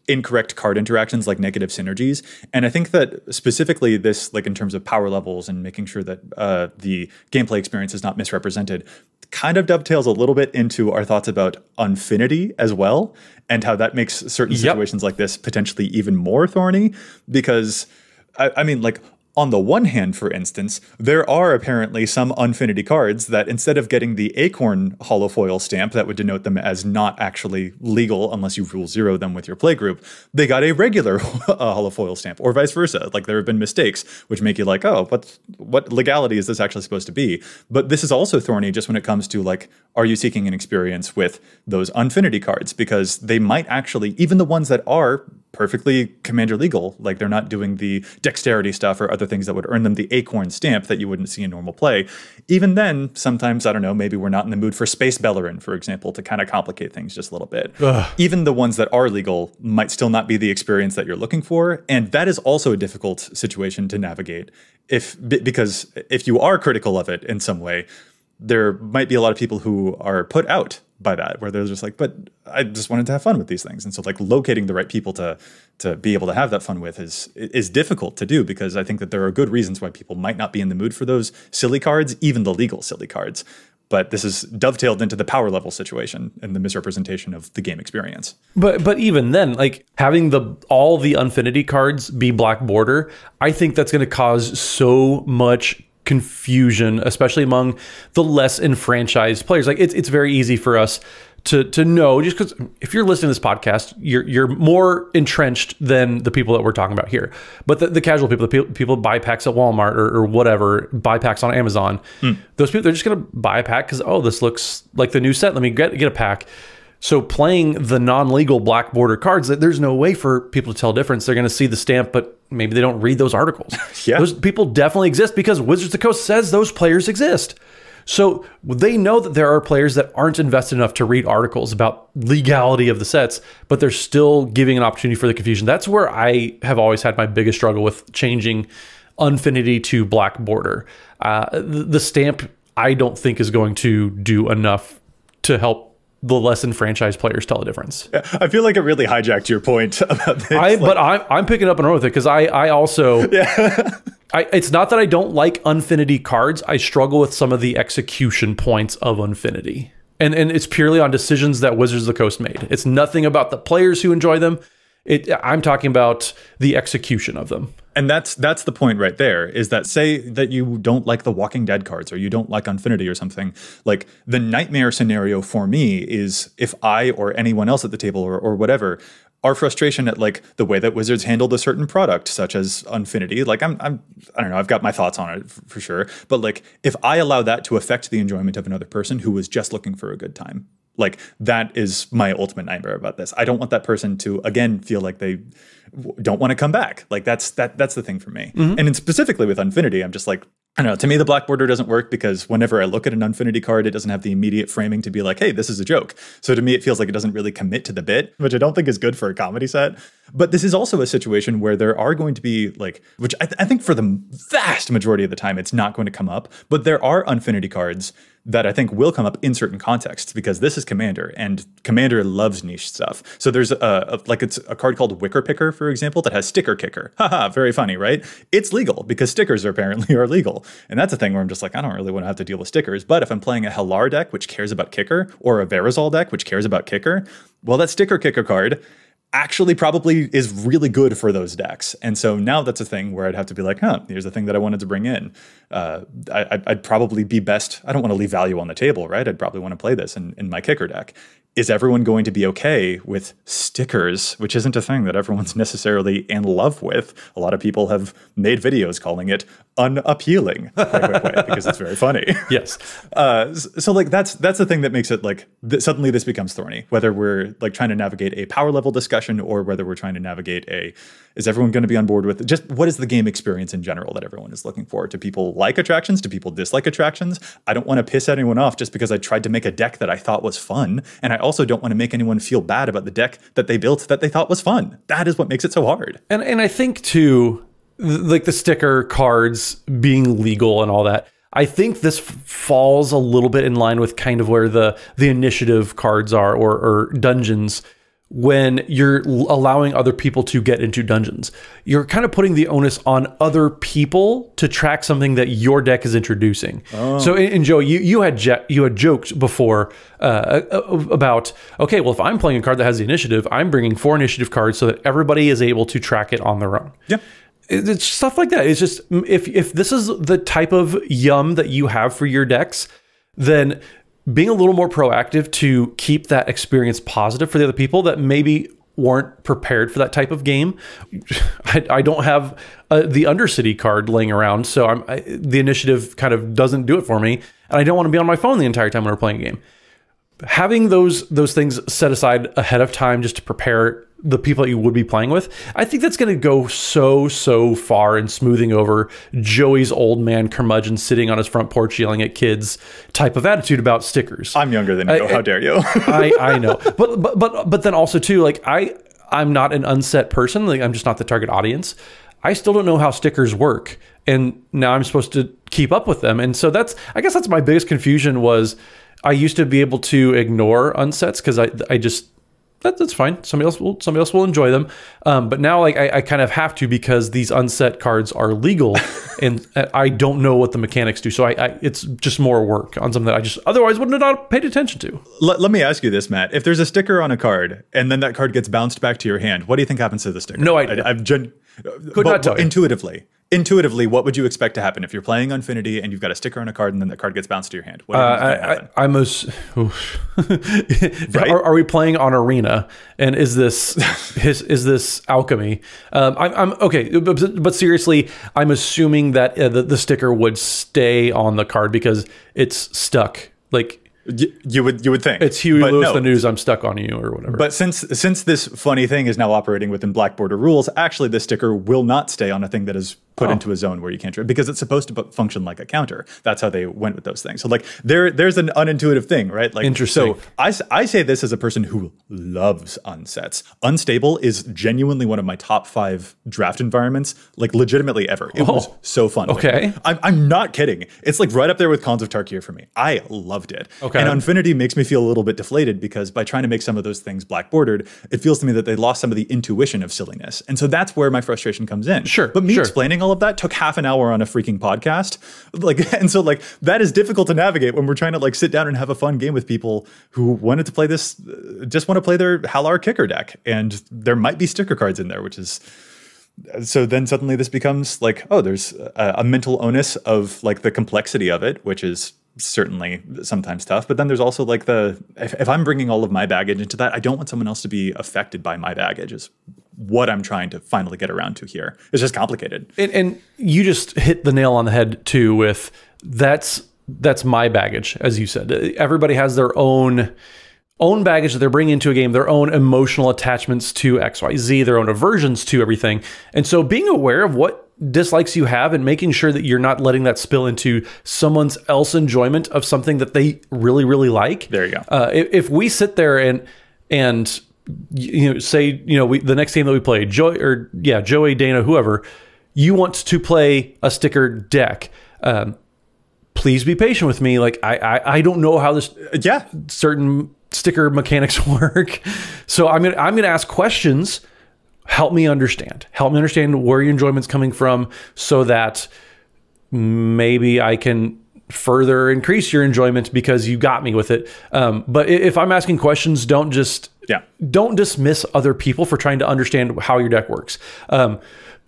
incorrect card interactions, like negative synergies. And I think that specifically this, like in terms of power levels and making sure that the gameplay experience is not misrepresented, kind of dovetails a little bit into our thoughts about unfinity as well, and how that makes certain situations like this potentially even more thorny. Because I mean, like, on the one hand, for instance, there are apparently some Unfinity cards that instead of getting the Acorn holofoil stamp that would denote them as not actually legal unless you rule 0 them with your playgroup, they got a regular holofoil stamp, or vice versa. Like, there have been mistakes which make you like, oh, what legality is this actually supposed to be? But this is also thorny just when it comes to, like, are you seeking an experience with those Unfinity cards? Because they might actually, even the ones that are perfectly commander legal, like they're not doing the dexterity stuff or other things that would earn them the Acorn stamp that you wouldn't see in normal play. Even then, sometimes, I don't know, maybe we're not in the mood for Space Bellerin, for example, to kind of complicate things just a little bit. Even the ones that are legal might still not be the experience that you're looking for. And that is also a difficult situation to navigate because if you are critical of it in some way, there might be a lot of people who are put out by that, where they're just like, but I just wanted to have fun with these things. And so like locating the right people to be able to have that fun with is difficult to do, because I think that there are good reasons why people might not be in the mood for those silly cards, even the legal silly cards. But this is dovetailed into the power level situation and the misrepresentation of the game experience. But even then, like having all the Unfinity cards be black border, I think that's going to cause so much confusion, especially among the less enfranchised players. Like it's very easy for us to know, just because if you're listening to this podcast, you're more entrenched than the people that we're talking about here. But the casual people, the people buy packs at Walmart or whatever, buy packs on Amazon, those people, they're just going to buy a pack because, oh, this looks like the new set. Let me get a pack. So playing the non-legal black border cards, there's no way for people to tell a difference. They're going to see the stamp, but maybe they don't read those articles. Yeah. Those people definitely exist because Wizards of the Coast says those players exist. So they know that there are players that aren't invested enough to read articles about legality of the sets, but they're still giving an opportunity for the confusion. That's where I have always had my biggest struggle with changing Unfinity to black border. The stamp, I don't think, is going to do enough to help the less enfranchised players tell a difference. I feel like it really hijacked your point about this. But I'm picking up and run with it, because I also... Yeah. It's not that I don't like Unfinity cards. I struggle with some of the execution points of Unfinity. And it's purely on decisions that Wizards of the Coast made. It's nothing about the players who enjoy them. I'm talking about the execution of them. And that's the point right there, is that say that you don't like the Walking Dead cards or you don't like Unfinity or something. Like the nightmare scenario for me is if I or anyone else at the table or whatever, our frustration at like the way that Wizards handled a certain product, such as Unfinity, like I don't know, I've got my thoughts on it for sure. But like if I allow that to affect the enjoyment of another person who was just looking for a good time, like that is my ultimate nightmare about this. I don't want that person to again feel like they don't want to come back. Like that's the thing for me. Mm-hmm. And specifically with Unfinity, I'm just like, I don't know, to me, the black border doesn't work because whenever I look at an Unfinity card, it doesn't have the immediate framing to be like, hey, this is a joke. So to me, it feels like it doesn't really commit to the bit, which I don't think is good for a comedy set. But this is also a situation where there are going to be like, which I think for the vast majority of the time, it's not going to come up. But there are Unfinity cards that I think will come up in certain contexts, because this is Commander and Commander loves niche stuff. So there's it's a card called Wicker Picker, for example, that has Sticker Kicker. Haha, very funny, right? It's legal because stickers apparently are legal. And that's a thing where I'm just like, I don't really want to have to deal with stickers. But if I'm playing a Hellar deck, which cares about Kicker, or a Verazol deck, which cares about Kicker, well, that Sticker Kicker card actually probably is really good for those decks. And so now that's a thing where I'd have to be like, here's the thing that I wanted to bring in. I'd probably be best. I don't want to leave value on the table, right? I'd probably want to play this in my Kicker deck. Is everyone going to be okay with stickers, which isn't a thing that everyone's necessarily in love with? A lot of people have made videos calling it unappealing, because it's very funny. Yes. So like that's the thing that makes it like suddenly this becomes thorny, whether we're like trying to navigate a power level discussion or whether we're trying to navigate is everyone going to be on board with just what is the game experience in general that everyone is looking for? Do people like attractions? Do people dislike attractions? I don't want to piss anyone off just because I tried to make a deck that I thought was fun. And I also don't want to make anyone feel bad about the deck that they built that they thought was fun. That is what makes it so hard. And I think too, like the sticker cards being legal and all that, I think this falls a little bit in line with kind of where the initiative cards are, or dungeons. When you're allowing other people to get into dungeons, you're kind of putting the onus on other people to track something that your deck is introducing. Oh. So, and Joe, you had joked before about, okay, well, if I'm playing a card that has the initiative, I'm bringing 4 initiative cards so that everybody is able to track it on their own. Yeah. It's stuff like that. It's just, if this is the type of yum that you have for your decks, then being a little more proactive to keep that experience positive for the other people that maybe weren't prepared for that type of game. I don't have the Undercity card laying around, so the initiative kind of doesn't do it for me, and I don't want to be on my phone the entire time when we're playing a game. Having those things set aside ahead of time just to prepare the people that you would be playing with, I think that's going to go so far in smoothing over Joey's old man curmudgeon sitting on his front porch yelling at kids type of attitude about stickers. I'm younger than you. How dare you? I know. But then also too, like I'm not an unset person. Like I'm just not the target audience. I still don't know how stickers work. And now I'm supposed to keep up with them. And so I guess that's my biggest confusion was I used to be able to ignore unsets because I just that's fine. Somebody else will enjoy them. But now like I kind of have to because these unset cards are legal and I don't know what the mechanics do. So it's just more work on something that I just otherwise wouldn't have not paid attention to. Let me ask you this, Matt. If there's a sticker on a card and then that card gets bounced back to your hand, what do you think happens to the sticker? No idea. Could not tell you. Intuitively, what would you expect to happen if you're playing Unfinity and you've got a sticker on a card and then that card gets bounced to your hand? What right? Are we playing on Arena? And is this alchemy? I'm okay, but seriously, I'm assuming that the sticker would stay on the card because it's stuck. Like you would think it's Huey Lewis the news. I'm stuck on you or whatever. But since this funny thing is now operating within black border rules, actually the sticker will not stay on a thing that is put into a zone where you can't trade because it's supposed to function like a counter. That's how they went with those things. So like there's an unintuitive thing, right? Like interesting. So I say this as a person who loves unsets. Unstable is genuinely one of my top 5 draft environments, like legitimately ever. It was so fun. Okay. I'm not kidding. It's like right up there with Cons of Tarkir for me. I loved it. Okay. And Unfinity makes me feel a little bit deflated because by trying to make some of those things black bordered, it feels to me that they lost some of the intuition of silliness. And so that's where my frustration comes in. Sure. But me explaining all of that took half an hour on a freaking podcast. Like, and so like that is difficult to navigate when we're trying to like sit down and have a fun game with people who wanted to play this, just want to play their Halar kicker deck. And there might be sticker cards in there, which is, so then suddenly this becomes like, oh, there's a mental onus of like the complexity of it, which is certainly sometimes tough. But then there's also like if I'm bringing all of my baggage into that, I don't want someone else to be affected by my baggage is what I'm trying to finally get around to here. It's just complicated. And you just hit the nail on the head too with that's my baggage, as you said. Everybody has their own baggage that they're bringing into a game, their own emotional attachments to XYZ, their own aversions to everything. And so being aware of what dislikes you have and making sure that you're not letting that spill into someone else's enjoyment of something that they really, really like. There you go. If we sit there and say, the next game that we play, Joey, Dana, whoever, you want to play a sticker deck. Please be patient with me. Like I don't know how this certain sticker mechanics work. So I'm gonna ask questions. Help me understand where your enjoyment's coming from so that maybe I can further increase your enjoyment because you got me with it. But if I'm asking questions, don't dismiss other people for trying to understand how your deck works.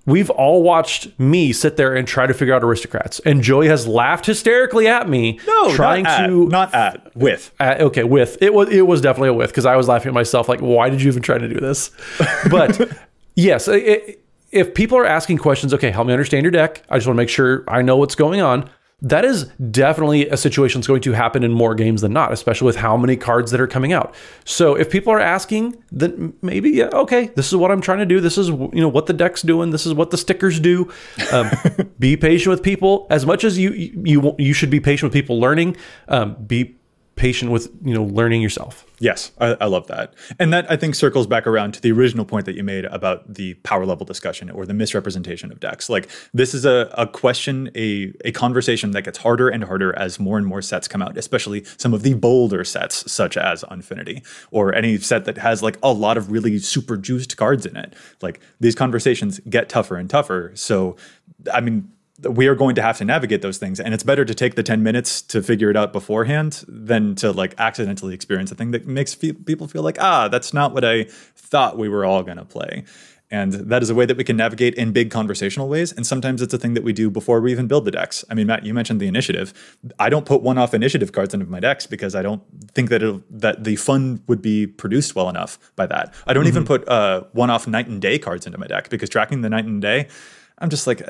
We've all watched me sit there and try to figure out aristocrats, and Joey has laughed hysterically at me. No, with. It was definitely a with because I was laughing at myself like, why did you even try to do this? But yes, if people are asking questions, okay, help me understand your deck. I just want to make sure I know what's going on. That is definitely a situation that's going to happen in more games than not, especially with how many cards that are coming out. So if people are asking, then maybe, okay, this is what I'm trying to do. This is what the deck's doing. This is what the stickers do. Be patient with people as much as you should be patient with people learning. Be patient with learning yourself. Yes, I love that. And that I think circles back around to the original point that you made about the power level discussion or the misrepresentation of decks. Like this is a question, a conversation that gets harder and harder as more and more sets come out, especially some of the bolder sets such as Unfinity or any set that has like a lot of really super juiced cards in it. Like these conversations get tougher and tougher. So, I mean, we are going to have to navigate those things. And it's better to take the 10 minutes to figure it out beforehand than to like accidentally experience a thing that makes people feel like, that's not what I thought we were all going to play. And that is a way that we can navigate in big conversational ways. And sometimes it's a thing that we do before we even build the decks. I mean, Matt, you mentioned the initiative. I don't put one-off initiative cards into my decks because I don't think that the fun would be produced well enough by that. I don't even put one-off night and day cards into my deck because tracking the night and day, I'm just like,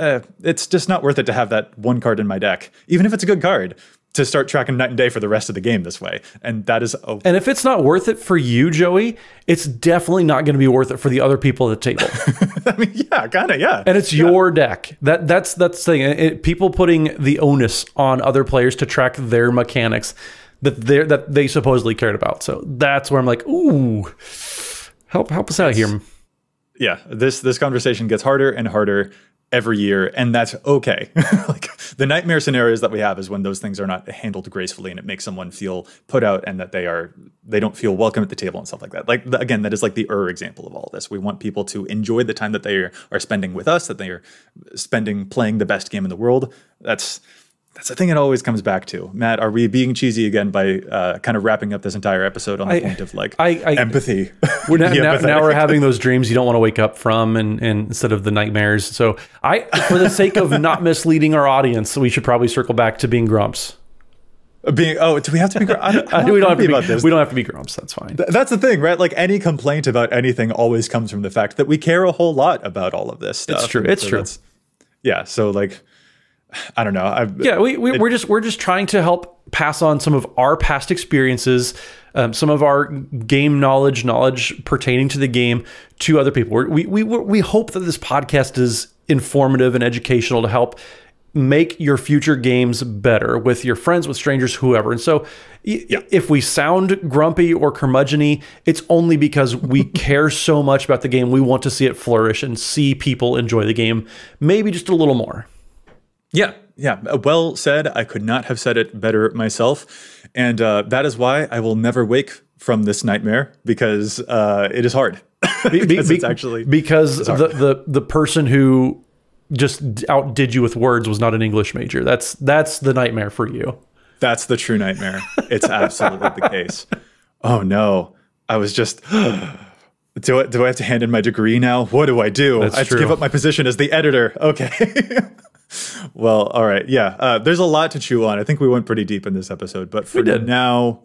it's just not worth it to have that one card in my deck, even if it's a good card, to start tracking night and day for the rest of the game this way. And that is... And if it's not worth it for you, Joey, it's definitely not going to be worth it for the other people at the table. I mean, yeah, kind of, yeah. And it's your deck. That's the thing. People putting the onus on other players to track their mechanics that they supposedly cared about. So that's where I'm like, ooh, help us out here. Yeah, this conversation gets harder and harder. every year, and that's okay. Like the nightmare scenarios that we have is when those things are not handled gracefully and it makes someone feel put out and that they don't feel welcome at the table and stuff like that. Like again, that is like the example of all of this. We want people to enjoy the time that they are spending with us, that they are spending playing the best game in the world. That's the thing it always comes back to. Matt, are we being cheesy again by kind of wrapping up this entire episode on the point of like empathy? Now we're having those dreams you don't want to wake up from, and instead of the nightmares. So for the sake of not misleading our audience, we should probably circle back to being grumps. Do we have to be grumps? We don't have to be grumps. That's fine. That's the thing, right? Like any complaint about anything always comes from the fact that we care a whole lot about all of this stuff. It's true. Yeah. So like, I don't know. We're just trying to help pass on some of our past experiences, some of our game knowledge pertaining to the game to other people. We hope that this podcast is informative and educational to help make your future games better with your friends, with strangers, whoever. And so if we sound grumpy or curmudgeon-y, it's only because we care so much about the game. We want to see it flourish and see people enjoy the game, maybe just a little more. Yeah. Well said. I could not have said it better myself. And that is why I will never wake from this nightmare, because it is hard. Because the person who just outdid you with words was not an English major. That's the nightmare for you. That's the true nightmare. It's absolutely the case. Oh no. I was just... Do I have to hand in my degree now? What do I do? I have to give up my position as the editor. Okay. Well, all right. Yeah. There's a lot to chew on. I think we went pretty deep in this episode, but for now,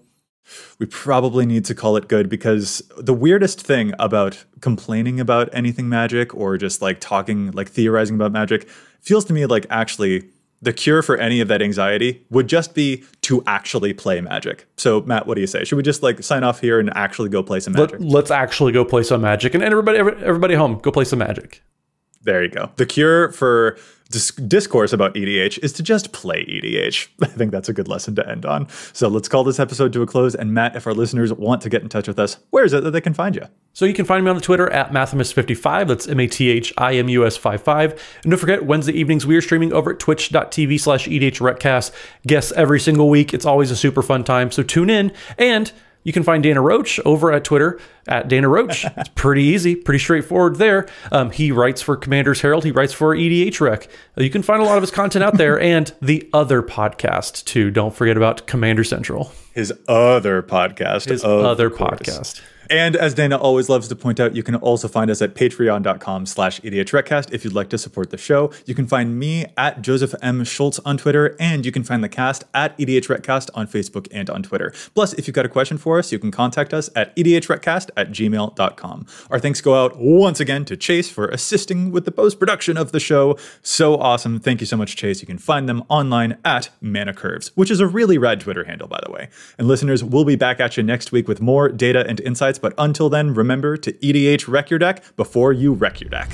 we probably need to call it good, because the weirdest thing about complaining about anything Magic, or just like talking, like theorizing about Magic, feels to me like actually the cure for any of that anxiety would just be to actually play Magic. So Matt, what do you say? Should we just like sign off here and actually go play some Magic? Let's actually go play some Magic, and everybody home, go play some Magic. There you go. The cure for discourse about EDH is to just play EDH. I think that's a good lesson to end on. So let's call this episode to a close. And Matt, if our listeners want to get in touch with us, where is it that they can find you? So you can find me on the Twitter at Mathimus55. That's MATHIMUS55. And don't forget, Wednesday evenings, we are streaming over at twitch.tv/EDHRECast. Guests every single week. It's always a super fun time. So tune in. And you can find Dana Roach over at Twitter at Dana Roach. It's pretty easy, pretty straightforward there. He writes for Commander's Herald. He writes for EDHREC. You can find a lot of his content out there, and the other podcast too. Don't forget about Commander Central. His other podcast. And as Dana always loves to point out, you can also find us at patreon.com/EDHRECast if you'd like to support the show. You can find me at Joseph M. Schultz on Twitter, and you can find the cast at EDHRECast on Facebook and on Twitter. Plus, if you've got a question for us, you can contact us at edhrecast@gmail.com. Our thanks go out once again to Chase for assisting with the post-production of the show. So awesome. Thank you so much, Chase. You can find them online at Mana Curves, which is a really rad Twitter handle, by the way. And listeners, we'll be back at you next week with more data and insights. But until then, remember to EDH wreck your deck before you wreck your deck.